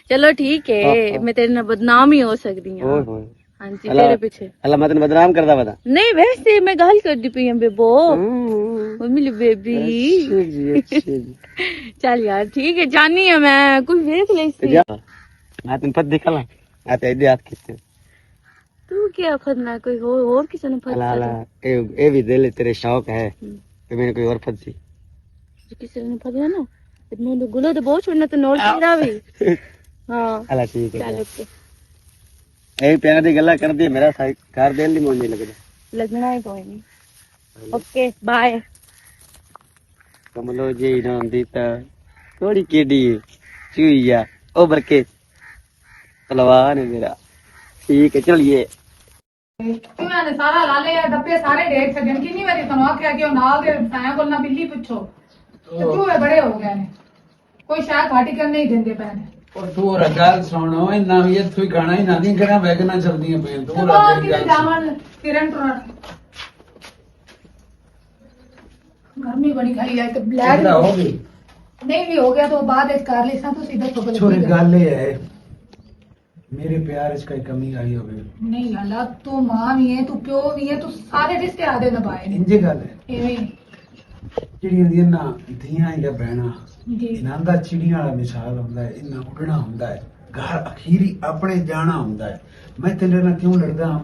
ਚਲੋ ਠੀਕ ਹੈ ਮੈਂ ਤੇਰੇ ਨਾਲ ਬਦਨਾਮ ਹੀ ਹੋ ਸਕਦੀ ਹਾਂ ਓਏ ਹੋਏ ਹਾਂਜੀ ਤੇਰੇ ਪਿੱਛੇ ਅੱਲਾ ਮੈਂ ਤੈਨੂੰ ਬਦਨਾਮ ਕਰਦਾ ਪਤਾ ਨਹੀਂ ਵੈਸੇ ਮੈਂ ਗੱਲ ਕਰਦੀ ਪਈ ਹਾਂ ਬੇਬੋ ਮੰਮੀ ਲਈ ਬੇਬੀ ਚੱਲ ਯਾਰ ਠੀਕ ਹੈ ਜਾਨੀ ਆ ਮੈਂ ਕੋਈ ਵੇਖ ਲੈ ਸੀ ਮੈਂ ਤੈਨੂੰ ਪਤਾ ਦਿਖਾਲਾ ਆ ਤੇ ਇਹਦੇ ਹੱਥ ਕਿੱਥੇ ਤੂੰ ਕੀ ਫੜਨਾ ਕੋਈ ਹੋਰ ਕਿਸੇ ਨੂੰ ਫੜ ਲਾ ਲਾ ਇਹ ਵੀ ਦਿਲ ਤੇਰੇ ਸ਼ੌਕ ਹੈ ਕਿ ਮੈਨੂੰ ਕੋਈ ਹੋਰ ਫੜਦੀ ਕਿਸੇ ਨੂੰ ਫੜਿਆ ਨਾ ਤੇ ਮੈਨੂੰ ਗੁਲਾ ਤੇ ਬਹੁਤ ਛੋੜਨਾ ਤੇ ਨੋਟ ਕਿਹੜਾ ਵੀ ਹਾਂ ਅੱਲਾ ਠੀਕ ਹੈ ਚੱਲ ਓਕੇ ਇਹ ਪਿਆਰ ਦੀ ਗੱਲਾਂ ਕਰਦੀ ਮੇਰਾ ਘਰ ਦਿਲ ਨਹੀਂ ਮੋਨ ਨਹੀਂ ਲੱਗਦਾ ਲੱਗਣਾ ਹੀ ਕੋਈ ਨਹੀਂ ਓਕੇ ਬਾਏ ਕਮਲੋ ਜੀ ਨਾ ਹੁੰਦੀ ਤਾਂ ਥੋੜੀ ਕਿਹੜੀ ਚੂਈਆ ਉਹ ਬਰਕੇ ਤਲਵਾਰ ਹੈ ਮੇਰਾ ਠੀਕ ਹੈ ਚਲਿਏ ਉਹਨਾਂ ਨੇ ਸਾਰਾ ਲਾ ਲਿਆ ਡੱਬੇ ਸਾਰੇ ਡੇਟ ਛੱਡਣ ਕਿੰਨੀ ਵਾਰੀ ਤੁਹਾਨੂੰ ਆਖਿਆ ਕਿ ਉਹ ਨਾਲ ਦੇ ਸਾਇਆ ਕੋਲ ਨਾ ਬਿੱਲੀ ਪੁੱਛੋ ਤੇ ਚੂਹੇ ਬੜੇ ਹੋ ਗਏ ਨੇ ਕੋਈ ਸ਼ਾਇਦ ਘਾਟੀ ਕਰਨ ਨਹੀਂ ਦਿੰਦੇ ਪਏ ਨੇ ਔਰ ਤੂੰ ਗੱਲ ਸੁਣੋ ਇਹਨਾਂ ਵੀ ਇੱਥੋਂ ਹੀ ਗਾਣਾ ਹੀ ਨਾ ਦੀ ਕਰਾਂ ਵੈਗਣਾ ਚੱਲਦੀਆਂ ਪਈਆਂ ਤੂੰ ਤੇ ਬਾਹਰ ਕਿਤੇ ਜਾਵਣ ਕਿਰਨ ਟੁਰਨ ਗਰਮੀ ਬੜੀ ਖਾਈ ਹੈ ਤੇ ਬਲੈਕ ਹੋ ਗਈ ਨਹੀਂ ਵੀ ਹੋ ਗਿਆ ਤਾਂ ਬਾਅਦ ਵਿੱਚ ਕਰ ਲਈ ਸਾਂ ਤੁਸੀਂ ਦੱਸੋ ਬਲੇ ਛੋਰੇ ਗੱਲ ਇਹ ਹੈ ਮੇਰੇ ਪਿਆਰ ਵਿੱਚ ਕੋਈ ਕਮੀ ਆਈ ਹੋਵੇ ਨਹੀਂ ਲਾਲਾ ਤੂੰ ਮਾਂ ਵੀ ਹੈ ਤੂੰ ਪਿਓ ਵੀ ਹੈ ਤੂੰ ਸਾਰੇ ਰਿਸ਼ਤੇ ਆਦੇ ਨਿਭਾਏ ਨੇ ਇੰਜੇ ਗੱਲ ਹੈ ਇਵੇਂ ਹੀ। ਜਿਹੜੀਆਂ ਦੀਆਂ ਨਾ ਧੀਆਂ ਜਾਂ ਭੈਣਾਂ ਜੀ ਇਹਨਾਂ ਦਾ ਚਿੜੀਆਂ ਵਾਲਾ ਮਿਸਾਲ ਹੁੰਦਾ ਹੈ ਇਹਨਾਂ ਉੱਡਣਾ ਹੁੰਦਾ ਹੈ ਘਰ ਅਖੀਰੀ ਆਪਣੇ ਜਾਣਾ ਹੁੰਦਾ ਹੈ ਮੈਂ ਤੇਰੇ ਨਾਲ ਕਿਉਂ ਲੜਦਾ ਹਾਂ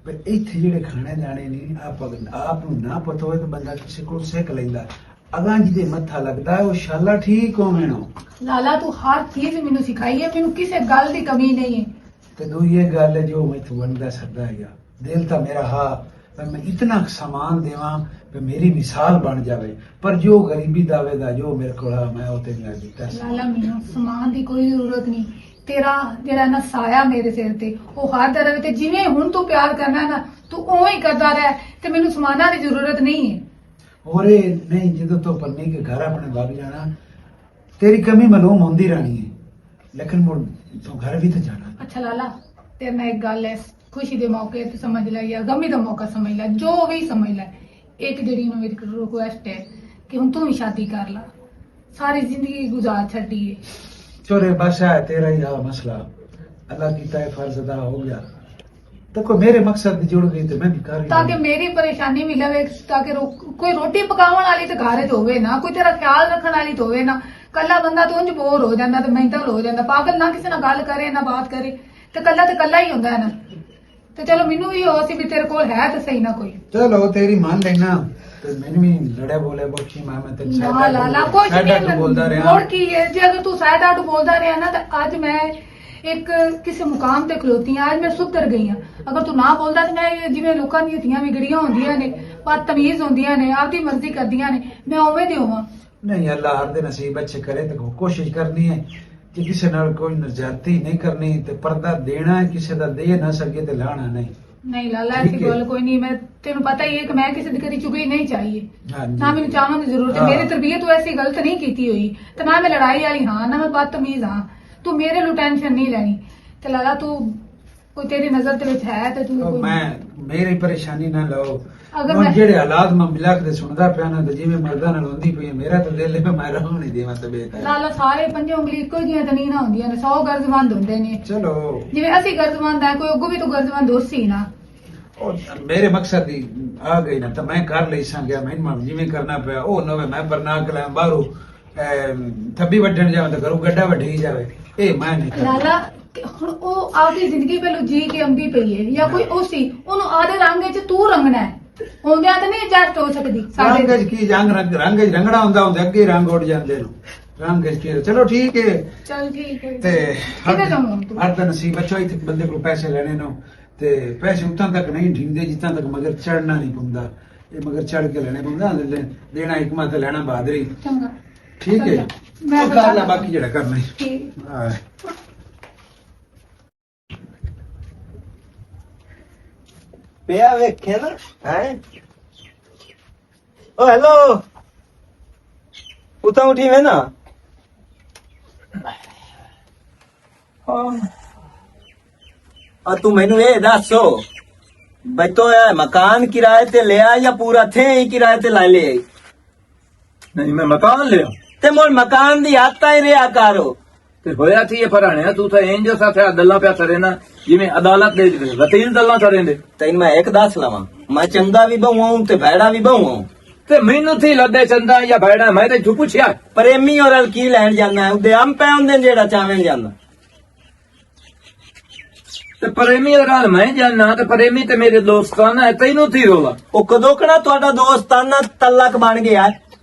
ਪਰ ਇੱਥੇ ਜਿਹੜੇ ਖਾਣੇ ਦਾਣੇ ਨਹੀਂ ਆਪ ਨੂੰ ਨਾ ਪਤਾ ਹੋਏ ਤਾਂ ਬੰਦਾ ਕਿਸੇ ਕੋਲ ਸਿੱਖ ਲੈਂਦਾ ਅਗਾਂ ਜਿਹਦੇ ਮੱਥਾ ਲੱਗਦਾ ਹੈ ਉਹ ਸ਼ਾਲਾ ਠੀਕ ਹੋਵੇ ਨਾ ਲਾਲਾ ਤੂੰ ਹਰ ਚੀਜ਼ ਮੈਨੂੰ ਸਿਖਾਈ ਹੈ ਮੈਨੂੰ ਕਿਸੇ ਗੱਲ ਦੀ ਕਮੀ ਨਹੀਂ ਹੈ ਤੇ ਦੂ ਇਹ ਗੱਲ ਹੈ ਜੋ ਮੈਥੋਂ ਬਣਦਾ ਸਕਦਾ ਹੈਗਾ ਦਿਲ ਤਾਂ ਮੇਰਾ ਹਾਂ ਪਰ ਮੈਂ ਇਤਨਾ ਸਮਾਨ ਦੇਵਾਂ ਕਿ ਮੇਰੀ ਮਿਸਾਲ ਬਣ ਜਾਵੇ ਪਰ ਜੋ ਗਰੀਬੀ ਦਾਵੇਗਾ ਜੋ ਮੇਰੇ ਕੋਲ ਆ ਮੈਂ ਉਹ ਤੇ ਨਹੀਂ ਦਿੱਤਾ ਲਾਲਾ ਮੈਨੂੰ ਸਮਾਨ ਦੀ ਕੋਈ ਜ਼ਰੂਰਤ ਨਹੀਂ ਤੇਰਾ ਜਿਹੜਾ ਨਾ ਸਾਇਆ ਮੇਰੇ ਸਿਰ ਤੇ ਉਹ ਹਰ ਤਰ੍ਹਾਂ ਤੇ ਜਿਵੇਂ ਹੁਣ ਤੂੰ ਪਿਆਰ ਕਰਨਾ ਨਾ ਤੂੰ ਉਵੇਂ ਹੀ ਕਰਦਾ ਰਹਿ ਤੇ ਮੈਨੂੰ ਸਮਾਨਾਂ ਦੀ ਜ਼ਰੂਰਤ ਨਹੀਂ ਹੈ और ये नहीं जो तो पन्नी के घर अपने भाग जाना तेरी कमी मालूम होती रहनी है लेकिन वो तो घर भी तो जाना ਅੱਛਾ ਲਾਲਾ ਤੇਰੇ ਨਾਲ ਇੱਕ ਗੱਲ ਹੈ ਖੁਸ਼ੀ ਦੇ ਮੌਕੇ ਤੇ ਸਮਝ ਲੈ ਜਾਂ ਗਮੀ ਦਾ ਮੌਕਾ ਸਮਝ ਲੈ ਜੋ ਵੀ ਸਮਝ ਲੈ ਇੱਕ ਜਿਹੜੀ ਨੂੰ ਮੇਰੀ ਰਿਕੁਐਸਟ ਹੈ ਕਿ ਹੁਣ ਤੂੰ ਵੀ ਸ਼ਾਦੀ ਕਰ ਲੈ ਸਾਰੀ ਜ਼ਿੰਦਗੀ ਗੁਜ਼ਾਰ ਛੱਡੀ ਹੈ चोरे बादशाह है तेरा ही मसला अल्लाह की फर्ज अदा हो गया तो कोई मेरे मकसद की जुड़ गई तो मैं भी कर ਤਾਂ ਕਿ ਮੇਰੀ ਪਰੇਸ਼ਾਨੀ ਵੀ ਲਵੇ ਤਾਂ ਕਿ ਕੋਈ ਰੋਟੀ ਪਕਾਉਣ ਵਾਲੀ ਤੇ ਘਰ 'ਚ ਹੋਵੇ ਨਾ ਕੋਈ ਤੇਰਾ ਖਿਆਲ ਰੱਖਣ ਵਾਲੀ ਤੇ ਹੋਵੇ ਨਾ ਕੱਲਾ ਬੰਦਾ ਤਾਂ ਉਂਝ ਬੋਰ ਹੋ ਜਾਂਦਾ ਤੇ ਮੈਂਟਲ ਹੋ ਜਾਂਦਾ ਪਾਗਲ ਨਾ ਕਿਸੇ ਨਾਲ ਗੱਲ ਕਰੇ ਨਾ ਬਾਤ ਕਰੇ ਤੇ ਕੱਲਾ ਹੀ ਹੁੰਦਾ ਹੈ ਨਾ ਤੇ ਚਲੋ ਮੈਨੂੰ ਵੀ ਹੋ ਸੀ ਵੀ ਤੇਰੇ ਕੋਲ ਹੈ ਤੇ ਸਹੀ ਨਾ ਕੋਈ चलो तेरी मान लेना तो मैंने भी लड़े बोले बख्शी मैं तेन ਨਾ ਲਾਲਾ ਕੁਛ बोलता ਨਹੀਂ रहा ਹੋਰ ਕੀ ਹੈ ਜੇ ਅਗਰ ਤੂੰ ਸਾਇਦ ਆਟੂ ਬੋਲਦਾ ਰਿਹਾ ਨਾ ਤਾਂ ਅੱਜ ਮੈਂ ਇੱਕ ਕਿਸੇ ਮੁਕਾਮ ਤੇ ਖਲੋਤੀ ਆਂ, ਅੱਜ ਮੈਂ ਸੁਧਰ ਗਈ ਆਂ। ਅਗਰ ਤੂੰ ਨਾ ਬੋਲਦਾ ਤੇ ਮੈਂ ਜਿਵੇਂ ਲੋਕਾਂ ਦੀਆਂ ਧੀਆਂ ਵਿਗੜੀਆਂ ਹੁੰਦੀਆਂ ਨੇ, ਬਦਤਮੀਜ਼ ਹੁੰਦੀਆਂ ਨੇ, ਆਪਦੀ ਮਰਜ਼ੀ ਕਰਦੀਆਂ ਨੇ, ਮੈਂ ਉਵੇਂ ਦੀ ਹੋਵਾਂ। ਨਹੀਂ ਅੱਲਾ ਹਰ ਦੇ ਨਸੀਬ ਅੱਛੇ ਕਰੇ ਤੇ ਕੋਸ਼ਿਸ਼ ਕਰਨੀ ਹੈ ਕਿ ਕਿਸੇ ਨਾਲ ਕੋਈ ਨਜ਼ਾਤੀ ਨਹੀਂ ਕਰਨੀ ਤੇ ਪਰਦਾ ਦੇਣਾ ਹੈ, ਕਿਸੇ ਦਾ ਦੇ ਨਾ ਸਕੇ ਤੇ ਲਾਣਾ ਨਹੀਂ। ਨਹੀਂ ਲਾਲਾ ਐਸੀ ਠੀਕ ਹੈ। ਗੱਲ ਕੋਈ ਨਹੀਂ, ਮੈਂ ਤੈਨੂੰ ਪਤਾ ਹੀ ਹੈ ਕਿ ਮੈਂ ਕਿਸੇ ਦੀ ਕਦੀ ਚੁਗਲੀ ਨਹੀਂ ਚਾਹੀਏ, ਹਾਂਜੀ। ਨਾ ਮੈਨੂੰ ਚਾਹਣ ਦੀ ਜ਼ਰੂਰਤ ਹੈ। ਹਾਂ। ਮੇਰੀ ਤਰਬੀਅਤ ਐਸੀ ਗਲਤ ਨਹੀਂ ਕੀਤੀ ਹੋਈ ਤੇ ਨਾ ਮੈਂ ਲੜਾਈ ਵਾਲੀ ਹਾਂ, ਨਾ ਮੈਂ ਬਦਤਮੀਜ਼ ਹਾਂ। ਤੂੰ ਮੇਰੇ ਲਈ ਟੈਨਸ਼ਨ ਨਹੀਂ ਲੈਣੀ ਤੇ ਲਾਲਾ ਤੂੰ ਕੋਈ ਤੇਰੀ ਨਜ਼ਰ ਦੇ ਵਿੱਚ ਹੈ ਤੇ ਤੂੰ ਉਹ ਕੋਈ- ਮੈਂ ਮੇਰੀ ਪਰੇਸ਼ਾਨੀ ਨਾ ਲਓ। ਅਗਰ ਹੁਣ ਮੈਂ- ਜਿਹੜੇ ਹਾਲਾਤ ਮੈਂ ਮਿਲਾਕ ਦੇ ਸੁਣਦਾ ਪਿਆ ਨਾ ਤੇ ਜਿਵੇਂ ਮਰਦਾਂ ਨਾਲ ਹੁੰਦੀ ਪਈ ਹੈ, ਮੇਰਾ ਤਾਂ ਦਿਲ ਹੈ ਮੈਂ ਰਹਿਣ ਨਹੀਂ ਦੇਵਾਂ ਤਬੀਅਤ ਹੈ। ਲਾਲਾ ਸਾਰੇ ਪੰਜੇ ਉਂਗਲੀ ਇੱਕੋ ਜਿਹੀਆਂ ਤਾਂ ਨਹੀਂ ਨਾ ਹੁੰਦੀਆਂ ਨੇ, 100 ਗਰਜ਼ਮੰਦ ਹੁੰਦੇ ਨੇ। ਚਲੋ ਜਿਵੇਂ ਅਸੀਂ ਗਰਜ਼ਮੰਦ ਆ, ਕੋਈ ਅੱਗੋਂ ਵੀ ਤੂੰ ਗਰਜ਼ਮੰਦ ਹੋਸੀ ਨਾ। ਉਹ ਮੇਰੇ ਮਕਸਦ ਦੀ ਆ ਗਈ ਨਾ ਤਾਂ ਮੈਂ ਕਰ ਲਈ ਸਾਂ ਗਿਆ ਮੈਂ ਜਿਵੇਂ ਕਰਨਾ ਪਿਆ ਉਹ ਨਵੇਂ ਮੈਂ ਬਰਨਾ ਕਲਾਂ ਬਾਹਰੋਂ ਥੱਬੀ ਵੱਢਣ ਜਾਵਾਂ ਤਾਂ ਘਰੋਂ ਗੱਡਾ ਵੱਢੀ ਜਾਵੇ, ਇਹ ਮੈਂ ਨਹੀਂ ਕਰਦਾ। ਲਾਲਾ ਤੇ ਹੁਣ ਉਹ ਆਪਦੀ ਜ਼ਿੰਦਗੀ ਪਹਿਲੂ ਜੀ ਕੇ ਅੰਬੀ ਪਈ ਹੈ ਜਾਂ ਕੋਈ ਉਹ ਸੀ, ਉਹਨੂੰ ਆਦੇ ਰੰਗ 'ਚ ਤੂੰ ਰੰਗਣਾ ਹੈ, ਹੁੰਦਿਆਂ ਤਾਂ ਨਹੀਂ ਐਡਜਸਟ ਹੋ ਸਕਦੀ ਸਾਡੇ। ਰੰਗ ਕੀ ਰੰਗ ਚ ਰੰਗਣਾ ਹੁੰਦਾ ਅੱਗੇ ਰੰਗ ਉੱਡ ਜਾਂਦੇ ਨੂੰ ਰੰਗ ਚ ਕੀ। ਚਲੋ ਠੀਕ ਹੈ ਚਲ ਠੀਕ ਹੈ ਤੇ ਕਿਤੇ ਜਾਵਾਂ ਤੂੰ? ਹਰ ਦਾ ਨਸੀਬ ਅੱਛਾ ਇੱਥੇ ਬੰਦੇ ਕੋਲ ਪੈਸੇ ਲੈਣੇ ਨੂੰ ਤੇ ਪੈਸੇ ਉਤਾਂ ਤੱਕ ਨਹੀਂ ਢਿੰਦੇ ਜਿੱਤਾਂ ਤੱਕ ਮਗਰ ਚੜਨਾ ਨਹੀਂ ਪੈਂਦਾ, ਇਹ ਮਗਰ ਚੜ ਕੇ ਲੈਣੇ ਪੈਂਦਾ। ਦੇਣਾ ਹਕਮਤ ਲੈਣਾ ਬਹਾਦਰੀ। ਚੰਗਾ ਠੀਕ ਹੈ ਮੈਂ ਉਹ ਕਰ ਲੈ ਬਾਕੀ ਜਿਹੜਾ ਕਰਨਾ ਹੈ। ਠੀਕ। ਹਾਂ। ਪਿਆ ਵੇਖੇ ਨਾ ਹੈ। ਓ ਹੈਲੋ ਉਤਾਂ ਉਠੀ ਵੇ ਨਾ। ਆ ਤੂੰ ਮੈਨੂੰ ਇਹ ਦੱਸੋ ਬਈ ਤੋ ਇਹ ਮਕਾਨ ਕਿਰਾਏ ਤੇ ਲਿਆ ਜਾਂ ਪੂਰਾ ਥੇ ਹੀ ਕਿਰਾਏ ਤੇ ਲੈ ਲਿਆ? ਨਹੀਂ ਮੈਂ ਮਕਾਨ ਲਿਆ ਤੇ ਮੋਰ ਮਕਾਨ ਦੀ ਆਤਾ ਹੀ ਰਿਹਾ ਕਰੋ। ਤੇ ਹੋਇਆ ਥੀ ਇਹ ਫਰਾਣਿਆ ਤੂੰ ਤਾਂ ਇੰਜ ਸਾਥਿਆ ਗੱਲਾਂ ਪਿਆ ਕਰੇ ਨਾ ਜਿਵੇਂ ਅਦਾਲਤ ਦੇ ਵਕੀਲ ਗੱਲਾਂ ਕਰੇਂਦੇ। ਤੈਨੂੰ ਮੈਂ ਇੱਕ ਦੱਸ ਲਵਾਂ, ਮੈਂ ਚੰਗਾ ਵੀ ਬਹੁ ਤੇ ਭੈੜਾ ਵੀ ਬਹੁ। ਤੇ ਮੈਨੂੰ ਥੀ ਲੱਦੇ ਚੰਦਾ ਜਾਂ ਭੈੜਾ, ਮੈਂ ਤੇ ਤੂੰ ਪੁੱਛਿਆ ਪ੍ਰੇਮੀ ਔਰ ਕੀ ਲੈਣ ਜਾਣਾ ਹੈ? ਉਹਦੇ ਅੰਬ ਪੈ ਹੁੰਦੇ ਜਿਹੜਾ ਚਾਵੇਂ ਜਾਣਾ। ਤੇ ਪ੍ਰੇਮੀ ਦਾ ਗੱਲ ਮੈਂ ਜਾਣਨਾ ਤੇ ਪ੍ਰੇਮੀ ਤੇ ਮੇਰੇ ਦੋਸਤਾਨਾ ਹੈ, ਤੈਨੂੰ ਥੀ ਰੋਲਾ ਉਹ ਕਦੋਂ ਕਣਾ ਤੁਹਾਡਾ ਦੋਸਤਾਨਾ ਤਲਕ ਬਣ ਗਿਆ?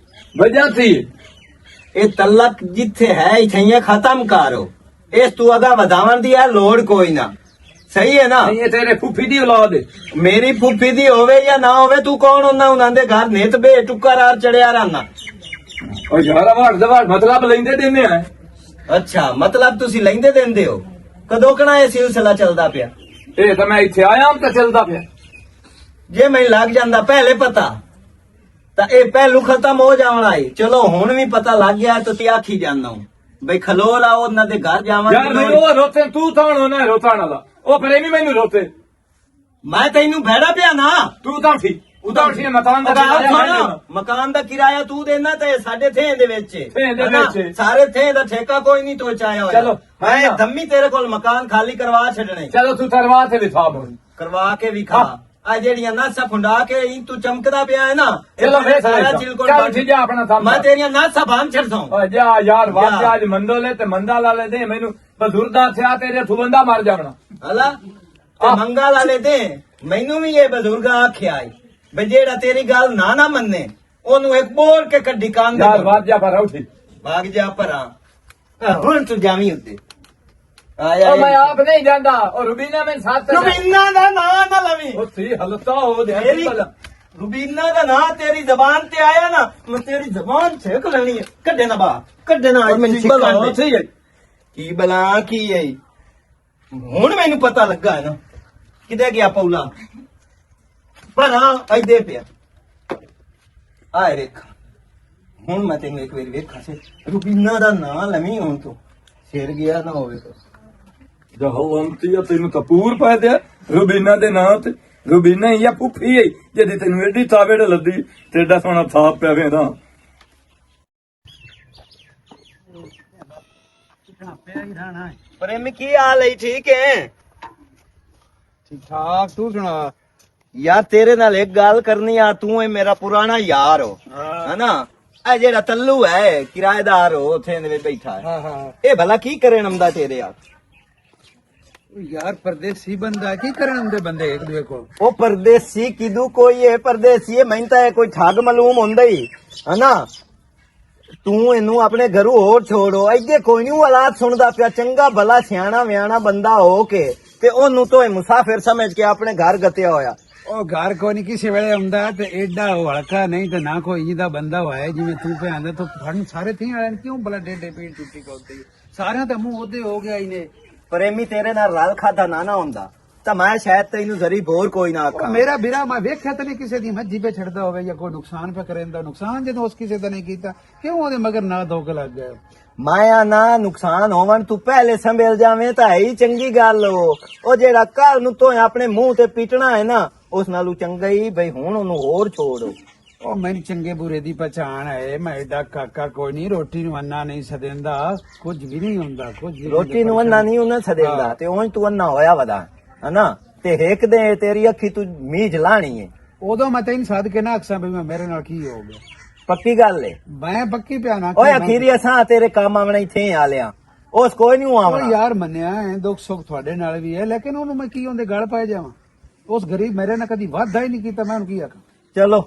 ਵਜ੍ਹਾ ਥੀ ਇਹ ਤਲਕ ਜਿੱਥੇ ਹੈ ਇਥੇ ਖਤਮ ਕਰੋ। ਇਸ ਤੂੰ ਅਗਾ ਵਧਾਵਣ ਦੀ ਹੈ ਲੋੜ ਕੋਈ ਨਾ। ਸਹੀ ਹੈ ਨਾ? ਨਹੀਂ ਇਹ ਤੇਰੇ ਫੁੱਫੀ ਦੀ ਔਲਾਦ ਹੈ। ਮੇਰੀ ਫੁੱਫੀ ਦੀ ਹੋਵੇ ਜਾਂ ਨਾ ਹੋਵੇ, ਤੂੰ ਕੌਣ ਉਹਨਾਂ ਦੇ ਘਰ ਨਿਤ ਬੇ ਟੁੱਕਰਾਰ ਚੜਿਆ ਰਹਿਣਾ। ਉਹ ਯਾਰ ਵਾੜ ਦਵਾੜ ਮਤਲਬ ਲੈਂਦੇ ਦਿੰਦੇ ਆ। ਅੱਛਾ ਮਤਲਬ ਤੁਸੀਂ ਲੈਂਦੇ ਦਿੰਦੇ ਹੋ। ਕਦੋਂ ਕਣਾ ਇਹ ਸਿਲਸਿਲਾ ਚੱਲਦਾ ਪਿਆ? ਇਹ ਤਾਂ ਮੈਂ ਇੱਥੇ ਆਇਆ ਤਾਂ ਚੱਲਦਾ ਪਿਆ। ਜੇ ਮੈਨੂੰ ਲੱਗ ਜਾਂਦਾ ਪਹਿਲੇ ਪਤਾ ਤਾਂ ਇਹ ਪਹਿਲੂ ਖਤਮ ਹੋ ਜਾਵਣਾ ਏ। ਚਲੋ ਹੁਣ ਵੀ ਪਤਾ ਲੱਗ ਗਿਆ ਤਾਂ ਤੇ ਆਖੀ ਜਾਂਦਾ ਹੂੰ ਬਈ ਖਲੋ ਲਾ ਉਹਨਾਂ ਦੇ ਘਰ ਜਾਵਾਂ। ਯਾਰ ਮੈਨੂੰ ਉਹ ਰੋਤੇ ਤੂੰ ਤਾਂ ਹੋਣਾ ਰੋਤਾਣ ਵਾਲਾ, ਉਹ ਪ੍ਰੇਮੀ ਮੈਨੂੰ ਰੋਤੇ। ਮੈਂ ਤੈਨੂੰ ਭੈੜਾ ਪਿਆ ਨਾ। ਤੂੰ ਤਾਂ ਠੀਕ ਉਦਾਂ ਠੀਕ ਮਕਾਨ ਦਾ ਕਿਰਾਇਆ ਮੈਂ ਦੇਣਾ। ਮਕਾਨ ਦਾ ਕਿਰਾਇਆ ਤੂੰ ਦੇਣਾ ਤੇ ਸਾਡੇ ਥੇ ਦੇ ਵਿੱਚ ਥੇਂ ਦੇ ਹਨਾ? ਵਿੱਚ। ਸਾਰੇ ਥੇ ਦਾ ਠੇਕਾ ਕੋਈ ਨਹੀਂ ਤੋ ਚਾਹਿਆ ਹੋਇਆ। ਚਲੋ, ਮੈਂ ਹਾਂ। ਧੰਮੀ ਤੇਰੇ ਕੋਲ ਮਕਾਨ ਖਾਲੀ ਕਰਵਾ ਛੱਡਣੇ। ਚਲੋ ਤੂੰ ਤਰਵਾ ਤੇ ਵਿਥਾ ਬੋਲ ਕਰਵਾ ਕੇ ਵੀ ਖਾ। ਆ ਜਿਹੜੀਆਂ ਨਾਸਾਂ ਫੁੰਡਾ ਕੇ ਇਂ ਤੂੰ ਚਮਕਦਾ ਪਿਆ ਹੈ ਨਾ, ਇਹ ਚਲੋ ਫੇਰ ਸਾਰਾ ਚਿਲਕੋਟ ਚੱਲ ਠੀਕ ਜਾ ਆਪਣਾ ਕੰਮ ਮੈਂ ਤੇਰੀਆਂ ਨਾਸਾਂ ਭਾਂ ਛੱਡਦਾ ਹੂੰ। ਓਏ ਜਾ ਯਾਰ ਵਾਜ ਜਾ। ਅੱਜ ਮੰਦੋ ਲੈ ਤੇ ਮੰਦਾ ਲਾ ਲੈ ਦੇ ਮੈਨੂੰ ਬਜ਼ੁਰਦਾ ਥਿਆ ਤੇਰੇ ਥੁਬੰਦਾ ਮਰ ਜਾਵਣਾ। ਹਲਾ ਤੇ ਮੰਗਾ ਵਾਲੇ ਦੇ ਮੈਨੂੰ ਵੀ ਇਹ ਬਜ਼ੁਰਗਾ ਆਖਿਆ ਏ ਬਈ ਜਿਹੜਾ ਤੇਰੀ ਗੱਲ ਨਾ ਮੰਨੇ ਉਹਨੂੰ ਇੱਕ ਬੋਲ ਕੇ ਕੱਢੀ ਕਾਂ ਦੇ ਯਾਰ ਵਾਜ ਜਾ ਪਰ ਉਠੀ। ਭਾਗ ਜਾ ਪਰਾਂ। ਹੁਣ ਤੂੰ ਜਾਵੀਂ ਉੱਤੇ ਉਹ ਮੈਂ ਆਪ ਨਹੀਂ ਜਾਂਦਾ ਉਹ ਰੁਬੀਨਾ ਮੈਂ ਸਾਥ ਰੁਬੀਨਾ ਦਾ ਨਾਂ ਨਾ ਲਵੀਂ। ਉਹ ਸੀ ਹਲਤਾ ਹੋ ਦੇ ਤੇਰੀ ਰੁਬੀਨਾ ਦਾ ਨਾਂ ਤੇਰੀ ਜ਼ਬਾਨ ਤੇ ਆਇਆ ਨਾ, ਮੈਂ ਤੇਰੀ ਜ਼ਬਾਨ ਛੇਕ ਲੈਣੀ ਹੈ। ਕੱਢੇ ਨਾ ਬਾ ਕੱਢੇ ਨਾ। ਅੱਜ ਮੈਨੂੰ ਸਿੱਖਣ ਦੇ ਸਹੀ ਹੈ ਕੀ ਬਲਾ ਕੀ ਹੈ। ਹੁਣ ਮੈਨੂੰ ਪਤਾ ਲੱਗਾ ਹੈ ਨਾ ਕਿਦੇ ਗਿਆ ਪੌਲਾ ਪਰ ਹਾਂ ਐਦੇ ਪਿਆ ਆਏ ਰੇਖ। ਹੁਣ ਮੈਂ ਤੈਨੂੰ ਇੱਕ ਵਾਰੀ ਵੇਖਾਂ ਸੇ ਰੁਬੀਨਾ ਦਾ ਨਾਂ ਲਵੀਂ ਹੁਣ ਤੂੰ ਸਿਰ ਗਿਆ ਨਾ ਹੋਵੇ ਤਾਂ। ਜਹੋ ਅੰਤੀ ਤੈਨੂੰ ਕਪੂਰ ਪਾ ਦਿਆ ਰੁਬੀਨਾ ਦੇ ਨਾਂ ਤੇ। ਰੁਬੀਨਾ ਹੀ ਆ ਫੁੱਫੀ ਹੈ ਜਿਹਦੀ ਤੈਨੂੰ ਐਡੀ ਤਾਵੇੜ ਲੱਦੀ ਤੇ ਐਡਾ ਸੋਹਣਾ ਥਾਪ ਪਿਆ ਵੇਦਾ। ਪ੍ਰੇਮੀ ਕੀ ਹਾਲ ਹੈ? ਠੀਕ ਹੈ ਠੀਕ ਠਾਕ ਤੂੰ ਸੁਣਾ। ਯਾਰ ਤੇਰੇ ਨਾਲ ਇੱਕ ਗੱਲ ਕਰਨੀ ਆ। ਤੂੰ ਇਹ ਮੇਰਾ ਪੁਰਾਣਾ ਯਾਰ ਹੋ ਹਨਾ? ਇਹ ਜਿਹੜਾ ਤੱਲੂ ਹੈ ਕਿਰਾਏਦਾਰ ਹੋ ਉੱਥੇ ਦੇ ਵਿੱਚ ਬੈਠਾ ਹੈ, ਹਾਂ ਹਾਂ ਇਹ ਭਲਾ ਕੀ ਕਰਨ ਆਉਂਦਾ ਤੇਰੇ ਯਾਰ? ਯਾਰ ਪਰਦੇਸੀ ਬੰਦਾ ਕੀ ਕਰਨ ਦੇ ਬੰਦੇ ਇੱਕ ਦੂਏ ਕੋਲ। ਉਹ ਪਰਦੇਸੀ ਕਿਦੂ ਕੋਈ ਹੈ ਪਰਦੇਸੀ ਹੈ? ਮੈਨੂੰ ਤਾਂ ਇਹ ਕੋਈ ਠੱਗ ਮਾਲੂਮ ਹੁੰਦਾ ਹੀ ਹਨਾ? ਤੂੰ ਇਹਨੂੰ ਆਪਣੇ ਘਰੋਂ ਹੋਰ ਛੋੜੋ, ਅੱਗੇ ਕੋਈ ਨਹੀਂ ਹਾਲਾਤ ਸੁਣਦਾ ਪਿਆ, ਚੰਗਾ ਭਲਾ ਸਿਆਣਾ ਵਿਆਣਾ ਬੰਦਾ ਹੋ ਕੇ ਤੇ ਉਹਨੂੰ ਤੋਂ ਇਹ ਮੁਸਾਫਿਰ ਸਮਝ ਕੇ ਆਪਣੇ ਘਰ ਗਤਿਆ ਹੋਇਆ। ਉਹ ਘਰ ਕੋਈ ਨਹੀਂ ਕਿਸੇ ਵੇਲੇ ਹੁੰਦਾ ਤੇ ਐਡਾ ਹਲਕਾ ਨਹੀਂ ਤੇ ਨਾ ਕੋਈ ਇਹਦਾ ਬੰਦਾ ਹੋਇਆ ਜਿਵੇਂ ਤੂੰ ਪਿਆਂਦਾ ਤਾਂ ਫੜਨ ਸਾਰੇ ਥੀ ਵਾਲਿਆਂ ਕਿਉਂ ਬਲਾ ਡੇਡੇ ਪੀੜ ਟੁੱਟੀ ਕੋਦੀ ਸਾਰਿਆਂ ਦਾ ਮੂੰਹ ਉਹਦੇ ਹੋ ਗਿਆ ਇਹਨੇ। ਪ੍ਰੇਮੀ ਤੇਰੇ ਨਾਲ ਰਲ ਖਾਦਾ ਨਾ ਹੁੰਦਾ ਤਾਂ ਮੈਂ ਸ਼ਾਇਦ ਤੈਨੂੰ ਜ਼ਰੀ ਹੋਰ ਕੋਈ ਨਾ ਆਖਾਂ। ਮੇਰਾ ਵੀਰਾ ਮੈਂ ਵੇਖਿਆ ਤਾਂ ਨਹੀਂ ਕਿਸੇ ਦੀ ਮੱਝੀ ਪੇ ਛੱਡਦਾ ਹੋਵੇ ਜਾਂ ਕੋਈ ਨੁਕਸਾਨ ਪੇ ਕਰੇਂਦਾ, ਨੁਕਸਾਨ ਜਦੋਂ ਉਸ ਕਿਸੇ ਦਾ ਨਹੀਂ ਕੀਤਾ ਕਿਉਂ ਉਹਦੇ ਮਗਰ ਨਾ ਧੋਖ ਲੱਗ ਗਿਆ। ਮਾਇਆ ਨਾ ਨੁਕਸਾਨ ਹੋਵਣ ਤੂੰ ਪਹਿਲੇ ਸੰਭੇਲ ਜਾਵੇਂ ਤਾਂ ਹੈ ਹੀ ਚੰਗੀ ਗੱਲ। ਉਹ ਜਿਹੜਾ ਘਰ ਨੂੰ ਤੋਂ ਆਪਣੇ ਮੂੰਹ ਤੇ ਪੀਟਣਾ ਹੈ ਨਾ ਉਸ ਨਾਲੋਂ ਚੰਗਾ ਹੀ ਬਈ ਹੁਣ ਉਹਨੂੰ ਹੋਰ ਛੋੜੋ। ਉਹ ਮੈਨੂੰ ਚੰਗੇ ਬੁਰੇ ਦੀ ਪਛਾਣ ਹੈ, ਮੈਂ ਐਡਾ ਕਾਕਾ ਕੋਈ ਨਹੀਂ, ਰੋਟੀ ਨੂੰ ਅੰਨਾ ਨਹੀਂ ਸਦਿੰਦਾ, ਕੁਝ ਵੀ ਨਹੀਂ ਹੁੰਦਾ, ਕੁਝ ਵੀ ਰੋਟੀ ਨੂੰ ਅੰਨਾ ਨਹੀਂ ਉਹਨਾਂ ਸਦਿੰਦਾ ਤੇ ਉਂਝ ਤੂੰ ਅੰਨਾ ਹੋਇਆ ਵਦਾ ਹਨਾ ਤੇ ਇੱਕ ਦੇ ਤੇਰੀ ਅੱਖੀ ਤੂੰ ਮੀਂਹ ਲਾਣੀ ਹੈ। ਉਦੋਂ ਮੈਂ ਤੈਨੂੰ ਸੱਦ ਕੇ ਨਾ ਅਕਸਾਂ ਵੀ ਮੇਰੇ ਨਾਲ ਕੀ ਹੋ ਗਿਆ। ਪੱਕੀ ਗੱਲ ਏ, ਮੈਂ ਪੱਕੀ ਪਿਆ ਨਾ ਓਏ ਅਖੀਰੀ ਅਸਾਂ ਤੇਰੇ ਕੰਮ ਆਵਣਾ ਇੱਥੇ ਆ ਲਿਆ, ਉਸ ਕੋਈ ਨਹੀਂ ਆਵਣਾ। ਯਾਰ ਮੰਨਿਆ ਹੈ, ਦੁੱਖ ਸੁੱਖ ਤੁਹਾਡੇ ਨਾਲ ਵੀ ਹੈ, ਲੇਕਿਨ ਉਹਨੂੰ ਮੈਂ ਕੀ ਉਹਦੇ ਗਲ ਪਾਏ ਜਾਵਾਂ। ਉਸ ਗਰੀਬ ਮੇਰੇ ਨਾਲ ਕਦੀ ਵਾਅਦਾ ਹੀ ਨਹੀਂ ਕੀਤਾ, ਮੈਂ ਉਹਨੂੰ ਕੀ ਆਖਾਂ। ਚਲੋ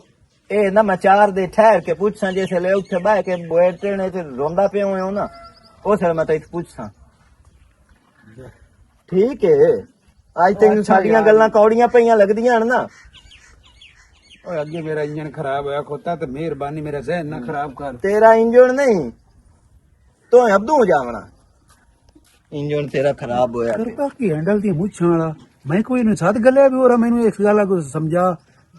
ਇਹ ਨਾ ਮੈਂ ਚਾਰ ਦੇ ਠਹਿਰ ਕੇ ਪੁੱਛਾਂ, ਜਿਸ ਵੇਲੇ ਉੱਥੇ ਬਹਿ ਕੇ ਬੈਠੇ ਤੇ ਰੋਂਦਾ ਪਿਆ ਹੋਇਆ ਨਾ ਉਸ ਵੇਲੇ ਮੈਂ ਤੈਨੂੰ ਪੁੱਛਾਂ। ਠੀਕ ਹੈ, ਅੱਜ ਤੈਨੂੰ ਸਾਡੀਆਂ ਗੱਲਾਂ ਕੌੜੀਆਂ ਪਈਆਂ ਲੱਗਦੀਆਂ ਹਨ ਨਾ। ਓਏ ਅੱਗੇ ਮੇਰਾ ਇੰਜਨ ਖਰਾਬ ਹੋਇਆ ਖੋਤਾ ਤੇ ਮਿਹਰਬਾਨੀ ਮੇਰਾ ਜ਼ਹਿਨ ਨਾ ਖਰਾਬ ਕਰ। ਤੇਰਾ ਇੰਜਣ ਨਹੀਂ ਤੂੰ ਅਬਦੂ ਜਾਵਣਾ, ਇੰਜਣ ਤੇਰਾ ਖਰਾਬ ਹੋਇਆ। ਕਰਤਾ ਕੀ ਹੈਂਡਲ ਦੀ ਮੁੱਛਾਂ ਵਾਲਾ, ਮੈਂ ਕੋਈ ਨੂੰ ਸਾਥ ਗੱਲੇ ਵੀ ਹੋਰ ਮੈਨੂੰ ਇਸ ਗੱਲ ਕੋ ਸਮਝਾ।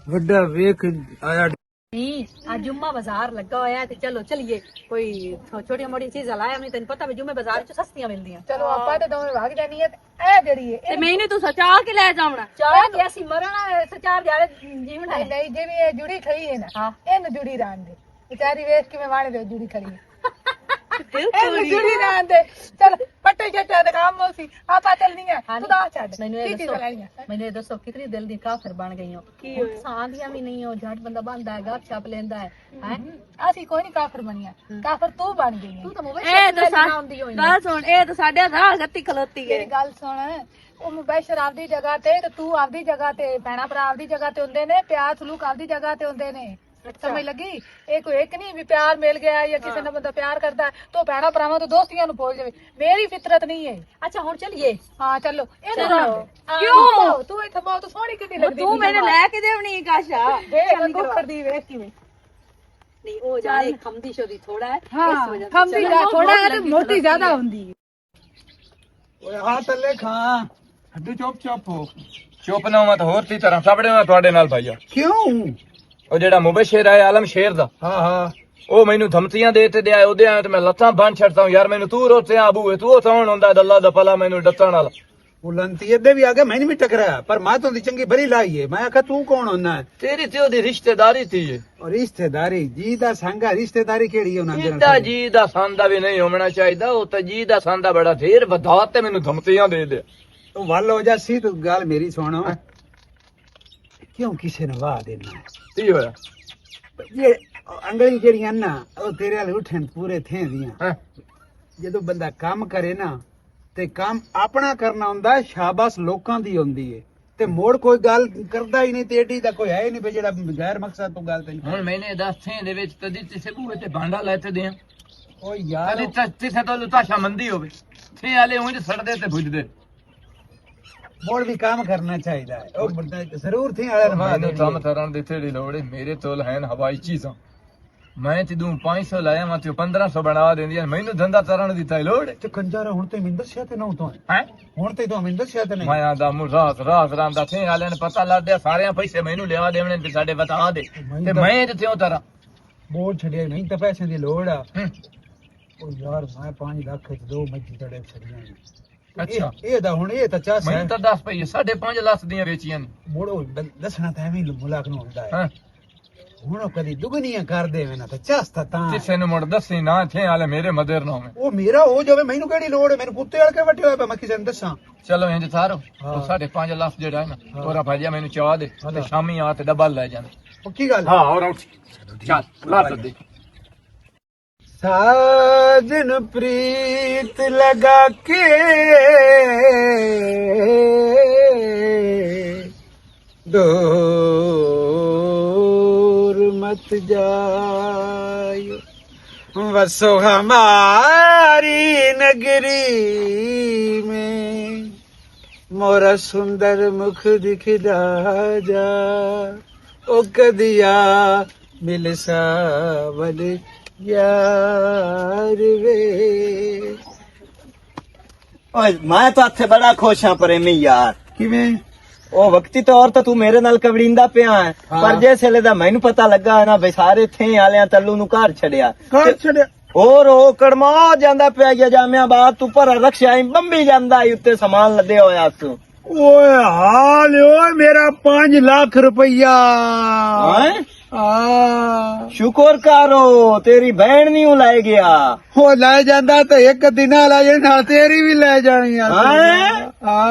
ਵੱਡਾ ਵੇਖ ਆਇਆ ਨਹੀਂ ਅੱਜ ਜੁम्मा ਬਾਜ਼ਾਰ ਲੱਗਾ ਹੋਇਆ ਤੇ ਚਲੋ ਚਲੀਏ ਕੋਈ ਛੋਟੀਆਂ ਮੋਟੀਆਂ ਚੀਜ਼ਾਂ ਲਾਇਆ। ਨਹੀਂ ਤੈਨੂੰ ਪਤਾ ਵੀ ਜੁम्मे ਬਾਜ਼ਾਰ ਚ ਸਸਤੀਆਂ ਮਿਲਦੀਆਂ। ਚਲੋ ਆਪਾਂ ਤੇ ਦੋਵੇਂ ਭਾਗ ਜਾਣੀ ਹੈ ਇਹ ਜਿਹੜੀ ਹੈ ਤੇ ਮੈਨੂੰ ਤੂੰ ਸਚਾ ਕੇ ਲੈ ਜਾਵਣਾ ਚਾਹ ਕੇ ਅਸੀਂ ਮਰਨਾ ਸਚਾਰ ਜਾਲੇ ਜੀਵਨ ਹੈ। ਨਹੀਂ ਜਿਵੇਂ ਇਹ ਜੁੜੀ ਖੜੀ ਹੈ ਨਾ ਇਹਨੂੰ ਜੁੜੀ ਰਹਿਣ ਦੇ, ਵਿਚਾਰੀ ਵੇਖ ਕਿਵੇਂ ਵਾਣੇ ਦੇ ਜੁੜੀ ਖੜੀ ਹੈ ਇਹਨੂੰ ਜੁੜੀ ਰਹਿਣ ਦੇ। ਚਲ ਪੱਟੇ ਛੱਟੇ ਦੇ ਕੰਮ ਹੋਸੀ ਆਪਾਂ ਚੱਲਨੀ ਹੈ ਤੂੰ ਦਾ ਛੱਡ। ਮੈਨੂੰ ਇਹ ਦੱਸੋ ਕਿਤਨੀ ਦਿਲ ਦੀ ਕਾਫਰ ਬਣ ਗਈ ਹੋ। ਸਾਂਦੀਆਂ ਵੀ ਨਹੀਂ ਹੋ, ਝਟ ਬੰਦਾ ਬਣਦਾ ਹੈ, ਗੱਪ ਛਾਪ ਲੈਂਦਾ ਹੈ। ਅਸੀਂ ਕੋਈ ਨਹੀਂ ਕਾਫਰ ਬਣੀਆਂ, ਕਾਫਰ ਤੂੰ ਬਣ ਗਈ ਹੈ। ਇਹ ਗੱਲ ਸੁਣ, ਇਹ ਤਾਂ ਸਾਡੇ ਰਾਹ ਗੱਤੀ ਖਲੋਤੀ ਹੈ। ਮੇਰੀ ਗੱਲ ਸੁਣ, ਉਹ ਮੁਬੈਸ਼ਰ ਆਪਦੀ ਜਗ੍ਹਾ ਤੇ ਤੂੰ ਆਪਦੀ ਜਗ੍ਹਾ ਤੇ, ਭੈਣਾ ਭਰਾ ਆਪਦੀ ਜਗ੍ਹਾ ਤੇ ਹੁੰਦੇ ਨੇ, ਪਿਆਰ ਸਲੂਕ ਆਪਦੀ ਜਗ੍ਹਾ ਤੇ ਹੁੰਦੇ ਨੇ। ਸਮਝ ਲੱਗੀ? ਇਹ ਕੋਈ ਇੱਕ ਨਹੀਂ ਵੀ ਪਿਆਰ ਮਿਲ ਗਿਆ ਜਾਂ ਕਿਸੇ ਨਾਲ ਬੰਦਾ ਪਿਆਰ ਕਰਦਾ ਤਾਂ ਭੈਣਾ ਭਰਾਵਾਂ ਤੋਂ ਦੋਸਤੀਆਂ ਨੂੰ ਭੁੱਲ ਜਾਵੇ। ਮੇਰੀ ਫਿਤਰਤ ਨਹੀਂ ਹੈ। ਅੱਛਾ ਹੁਣ ਚਲੀਏ। ਹਾਂ ਚਲੋ ਕਿਉਂ ਤੂੰ ਇੱਥੇ ਬਹੁਤ ਸੋਹਣੀ ਕਿੱਡੀ ਲੱਗਦੀ ਤੂੰ ਮੈਨੂੰ ਲੈ ਕੇ ਦੇਵਣੀ ਕਾਸ਼ਾ ਦੇਖ ਤੂੰ ਕਰਦੀ ਵੇਖ ਕਿਵੇਂ। ਨਹੀਂ ਉਹ ਜਾਨੇ ਖਮਦੀ ਸ਼ੋਦੀ ਥੋੜਾ ਹੈ, ਹਾਂ ਖਮਦੀ ਜਾ ਥੋੜਾ ਹੈ ਤੇ ਮੋਟੀ ਜ਼ਿਆਦਾ ਹੁੰਦੀ ਹੈ। ਓਏ ਆ ਤੱਲੇ ਖਾਂ ਹੱਡੀ ਚੁੱਪ ਚੁੱਪ ਹੋ। ਚੁੱਪ ਨਾ ਮੈਂ ਤਾਂ ਹੋਰ ਤੀ ਤਰ੍ਹਾਂ ਸਾਬੜੇ ਮੈਂ ਤੁਹਾਡੇ ਨਾਲ ਭਾਈਆ। ਕਿਉਂ? ਉਹ ਜਿਹੜਾ ਮੁਬਸ਼ਰ ਹੈ ਆਲਮ ਸ਼ੇਰ ਦਾ, ਹਾਂ ਉਹ ਮੈਨੂੰ ਧਮਕੀਆਂ ਦੇ ਤੇ ਦਿਆ ਉਹਦੇ ਆ ਤੇ ਮੈਂ ਲੱਤਾਂ ਬੰਨ ਛੱਡਦਾ ਯਾਰ। ਮੈਨੂੰ ਤੂੰ ਰੋਤੇ ਆਬੂ ਤੂੰ ਸੌਣ ਹੁੰਦਾ ਅੱਲਾ ਦਾ ਭਲਾ ਮੈਨੂੰ ਡੱਟਣ ਵਾਲਾ। ਉਹ ਲੰਤੀ ਅੱਦੇ ਵੀ ਆ ਗਿਆ, ਮੈਨੂੰ ਵੀ ਟਕਰਾਇਆ ਪਰ ਮੈਂ ਤੋਂ ਦੀ ਚੰਗੀ ਭਲੀ ਲਾਈ ਹੈ। ਮੈਂ ਆਖਿਆ ਤੂੰ ਕੌਣ ਹੁੰਦਾ? ਤੇਰੀ ਤੇ ਉਹਦੀ ਰਿਸ਼ਤੇਦਾਰੀ ਥੀ ਜੇ। ਔਰ ਰਿਸ਼ਤੇਦਾਰੀ ਜੀ ਦਾ ਸੰਗਾ, ਰਿਸ਼ਤੇਦਾਰੀ ਕਿਹੜੀ ਉਹਨਾਂ ਦੇ ਜਿੱਦਾਂ ਜੀ ਦਾ ਸੰਦਾ ਵੀ ਨਹੀਂ ਹੋਣਾ ਚਾਹੀਦਾ, ਉਹ ਤਾਂ ਜੀ ਦਾ ਸੰਦਾ ਬੜਾ ਢੇਰ ਵਧਾ ਤੇ ਮੈਨੂੰ ਧਮਕੀਆਂ ਦੇ ਦੇ। ਤੂੰ ਵੱਲ ਹੋ ਜਾ ਸੀ ਤੂੰ ਗੱਲ ਮੇਰੀ ਸੁਣ। ਕਿਉਂ ਕਿਸੇ ਨੇ ਵਾਹ ਦੇਣਾ? ਕੀ ਹੋਇਆ? ਇਹ ਅੰਗਲੀ ਜਿਹੜੀਆਂ ਨਾ ਉਹ ਤੇਰੇ ਵਾਲੇ ਉੱਠਣ ਪੂਰੇ ਥੇ ਦੀਆਂ। ਹੈਂ? ਜਦੋਂ ਬੰਦਾ ਕੰਮ ਕਰੇ ਨਾ ਤੇ ਕੰਮ ਆਪਣਾ ਕਰਨਾ ਹੁੰਦਾ, ਸ਼ਾਬਾਸ਼ ਲੋਕਾਂ ਦੀ ਹੁੰਦੀ ਏ ਤੇ ਮੋੜ ਕੋਈ ਗੱਲ ਕਰਦਾ ਹੀ ਨਹੀਂ ਤੇ ਏਡੀ ਦਾ ਕੋਈ ਹੈ ਹੀ ਨਹੀਂ ਵੀ ਜਿਹੜਾ ਗੈਰ ਮਕਸਦ ਤੋਂ ਗੱਲ ਤੈਨੂੰ। ਹੁਣ ਮੈਨੇ ਦੱਸ ਥੇ ਦੇ ਵਿੱਚ ਤਦੀ ਤਿਸੇ ਬੂਹੇ ਤੇ ਭਾਂਡਾ ਲੈਤੇ ਦੇ ਓ ਯਾਰ ਤਦੀ ਤਿਸੇ ਤੋਂ ਲੁਤਾਸ਼ਾ ਮੰਦੀ ਹੋਵੇ ਥੇ ਵਾਲੇ ਉਂਝ ਸੜਦੇ ਤੇ ਭੁੱਜਦੇ। ਮੋੜ ਵੀ ਕੰਮ ਕਰਨਾ ਚਾਹੀਦਾ ਹੈ। ਉਹ ਬੰਦਾ ਜ਼ਰੂਰ ਥੇ ਵਾਲੇ ਨਵਾ ਮੈਨੂੰ ਕੰਮ ਕਰਨ ਦੀ ਥੇੜੀ ਲੋੜ ਏ। ਮੇਰੇ ਤੋਲ ਹਨ ਹਵਾਈ ਚੀਜ਼ਾਂ, ਮੈਂ ਤੇ ਦੂੰ 500 ਲਾਇਆ ਮੈਂ ਤੇ 1500 ਬਣਾ ਦਿੰਦੀਆਂ। ਮੈਨੂੰ ਧੰਦਾ ਤਰਨ ਦੀ ਤਾਂ ਲੋੜ ਏ। ਤੇ ਕੰਜਾਰਾ ਹੁਣ ਤੇ ਮਿੰਦਰ ਸਿਆ ਤੇ ਨਾ ਤੋਂ ਹੈ ਹੁਣ ਤੇ ਤੂੰ ਮਿੰਦਰ ਸਿਆ ਤੇ ਨਹੀਂ। ਮੈਂ ਆਂਦਾ ਮੂ ਰਾਤ ਰਾਂਦਾ ਥੇ ਵਾਲਿਆਂ ਨੇ ਪਤਾ ਲੱਗ ਗਿਆ ਸਾਰਿਆਂ ਪੈਸੇ ਮੈਨੂੰ ਲਿਆ ਦੇਵਣੇ ਤੇ ਸਾਡੇ ਬਤਾ ਦੇ ਤੇ ਮੈਂ ਤੇ ਤਿਉਂ ਤਰਾਂ ਬੋਲ ਛੱਡਿਆ ਨਹੀਂ ਤਾਂ ਪੈਸੇ ਦੀ ਲੋੜ ਆ। ਉਹ ਯਾਰ ਮੈਂ 5 ਲੱਖ ਚ 2 ਮੱਝੀ ਤੜੇ ਛੜੀਆਂ। ਅੱਛਾ ਇਹ ਦਾ ਹੁਣ ਇਹ ਤਾਂ ਚਾਸ ਮੈਂ ਤਾਂ 10 ਪਈ 5.5 ਲੱਖ ਦੀਆਂ ਵੇਚੀਆਂ ਨੇ। ਮੋੜੋ ਦੱਸਣਾ ਤਾਂ ਐਵੇਂ ਮੁਲਾਕ ਨੂੰ ਹੁੰਦਾ ਹੈ। ਹਾਂ ਹੁਣ ਉਹ ਕਦੀ ਦੁਗਣੀਆਂ ਕਰ ਦੇਵੇ ਨਾ ਤਾਂ ਚਾਸ ਤਾਂ ਕਿਸੇ ਨੂੰ ਮੁੜ ਦੱਸੀ ਨਾ ਥੇ ਵਾਲੇ ਮੇਰੇ ਮਦਰ ਨਾ ਹੋਵੇ। ਉਹ ਮੇਰਾ ਹੋ ਜਾਵੇ, ਮੈਨੂੰ ਕਿਹੜੀ ਲੋੜ ਹੈ? ਮੈਨੂੰ ਕੁੱਤੇ ਵਾਲ ਕੇ ਵੱਟੇ ਹੋਏ ਪਾ, ਮੈਂ ਕਿਸੇ ਨੂੰ ਦੱਸਾਂ। ਚਲੋ ਇੰਜ ਸਾਰੋ ਉਹ 5.5 ਲੱਖ ਜਿਹੜਾ ਹੈ ਨਾ ਉਹਰਾ ਭਾਜਿਆ ਮੈਨੂੰ ਚਾਹ ਦੇ ਤੇ ਸ਼ਾਮੀ ਆ ਤੇ ਡੱਬਾ ਲੈ ਜਾਂਦੇ। ਪੱਕੀ ਗੱਲ? ਹਾਂ ਹੋਰ ਚੱਲ ਲਾ ਦੇ। साजन प्रीत लगा के दूर मत जायो, वसो हमारी नगरी में मोरा सुंदर मुख दिखदा जा ओ कदिया मिल सावल यार वे। ਓਏ ਮੈਂ ਤਾਂ ਇੱਥੇ ਬੜਾ ਖੁਸ਼ ਹਾਂ ਪ੍ਰੇਮੀ ਯਾਰ। किवें ਉਹ ਵਕਤੀ ਤੌਰ ਤੇ ਤੂੰ ਮੇਰੇ ਨਾਲ ਕਵੜੀਂਦਾ ਪਿਆ ਹੈ, ਪਰ ਜਿਸ ਵੇਲੇ ਦਾ ਮੈਨੂੰ ਪਤਾ ਲੱਗਾ ਨਾ ਬਈ ਸਾਰੇ ਥੇ ਆਲਿਆਂ ਤੱਲੂ ਨੂੰ ਘਰ ਛੱਡਿਆ ਘਰ ਛੱਡਿਆ ਹੋਰ ਉਹ ਕੜਮਾ ਜਾਂਦਾ ਪਿਆ ਗਿਆ ਜਾਮਿਆਬਾਦ ਤੂੰ ਪਰ ਰਖਸ਼ਾ ਹੀ ਬੰਬੀ ਜਾਂਦਾ ਈ ਉੱਤੇ ਸਮਾਨ ਲੱਦਿਆ ਹੋਇਆ ਤੂੰ। ओए हाल ओए मेरा 5 लाख रुपया ਹੈਂ? आ ਸ਼ੁਕਰ ਕਰੋ ਤੇਰੀ ਭੈਣ ਨਹੀਂ ਲੈ ਗਿਆ। हो ले जांदा तो एक दिन ला जाना तेरी भी ले जानी ਹੈਂ? आ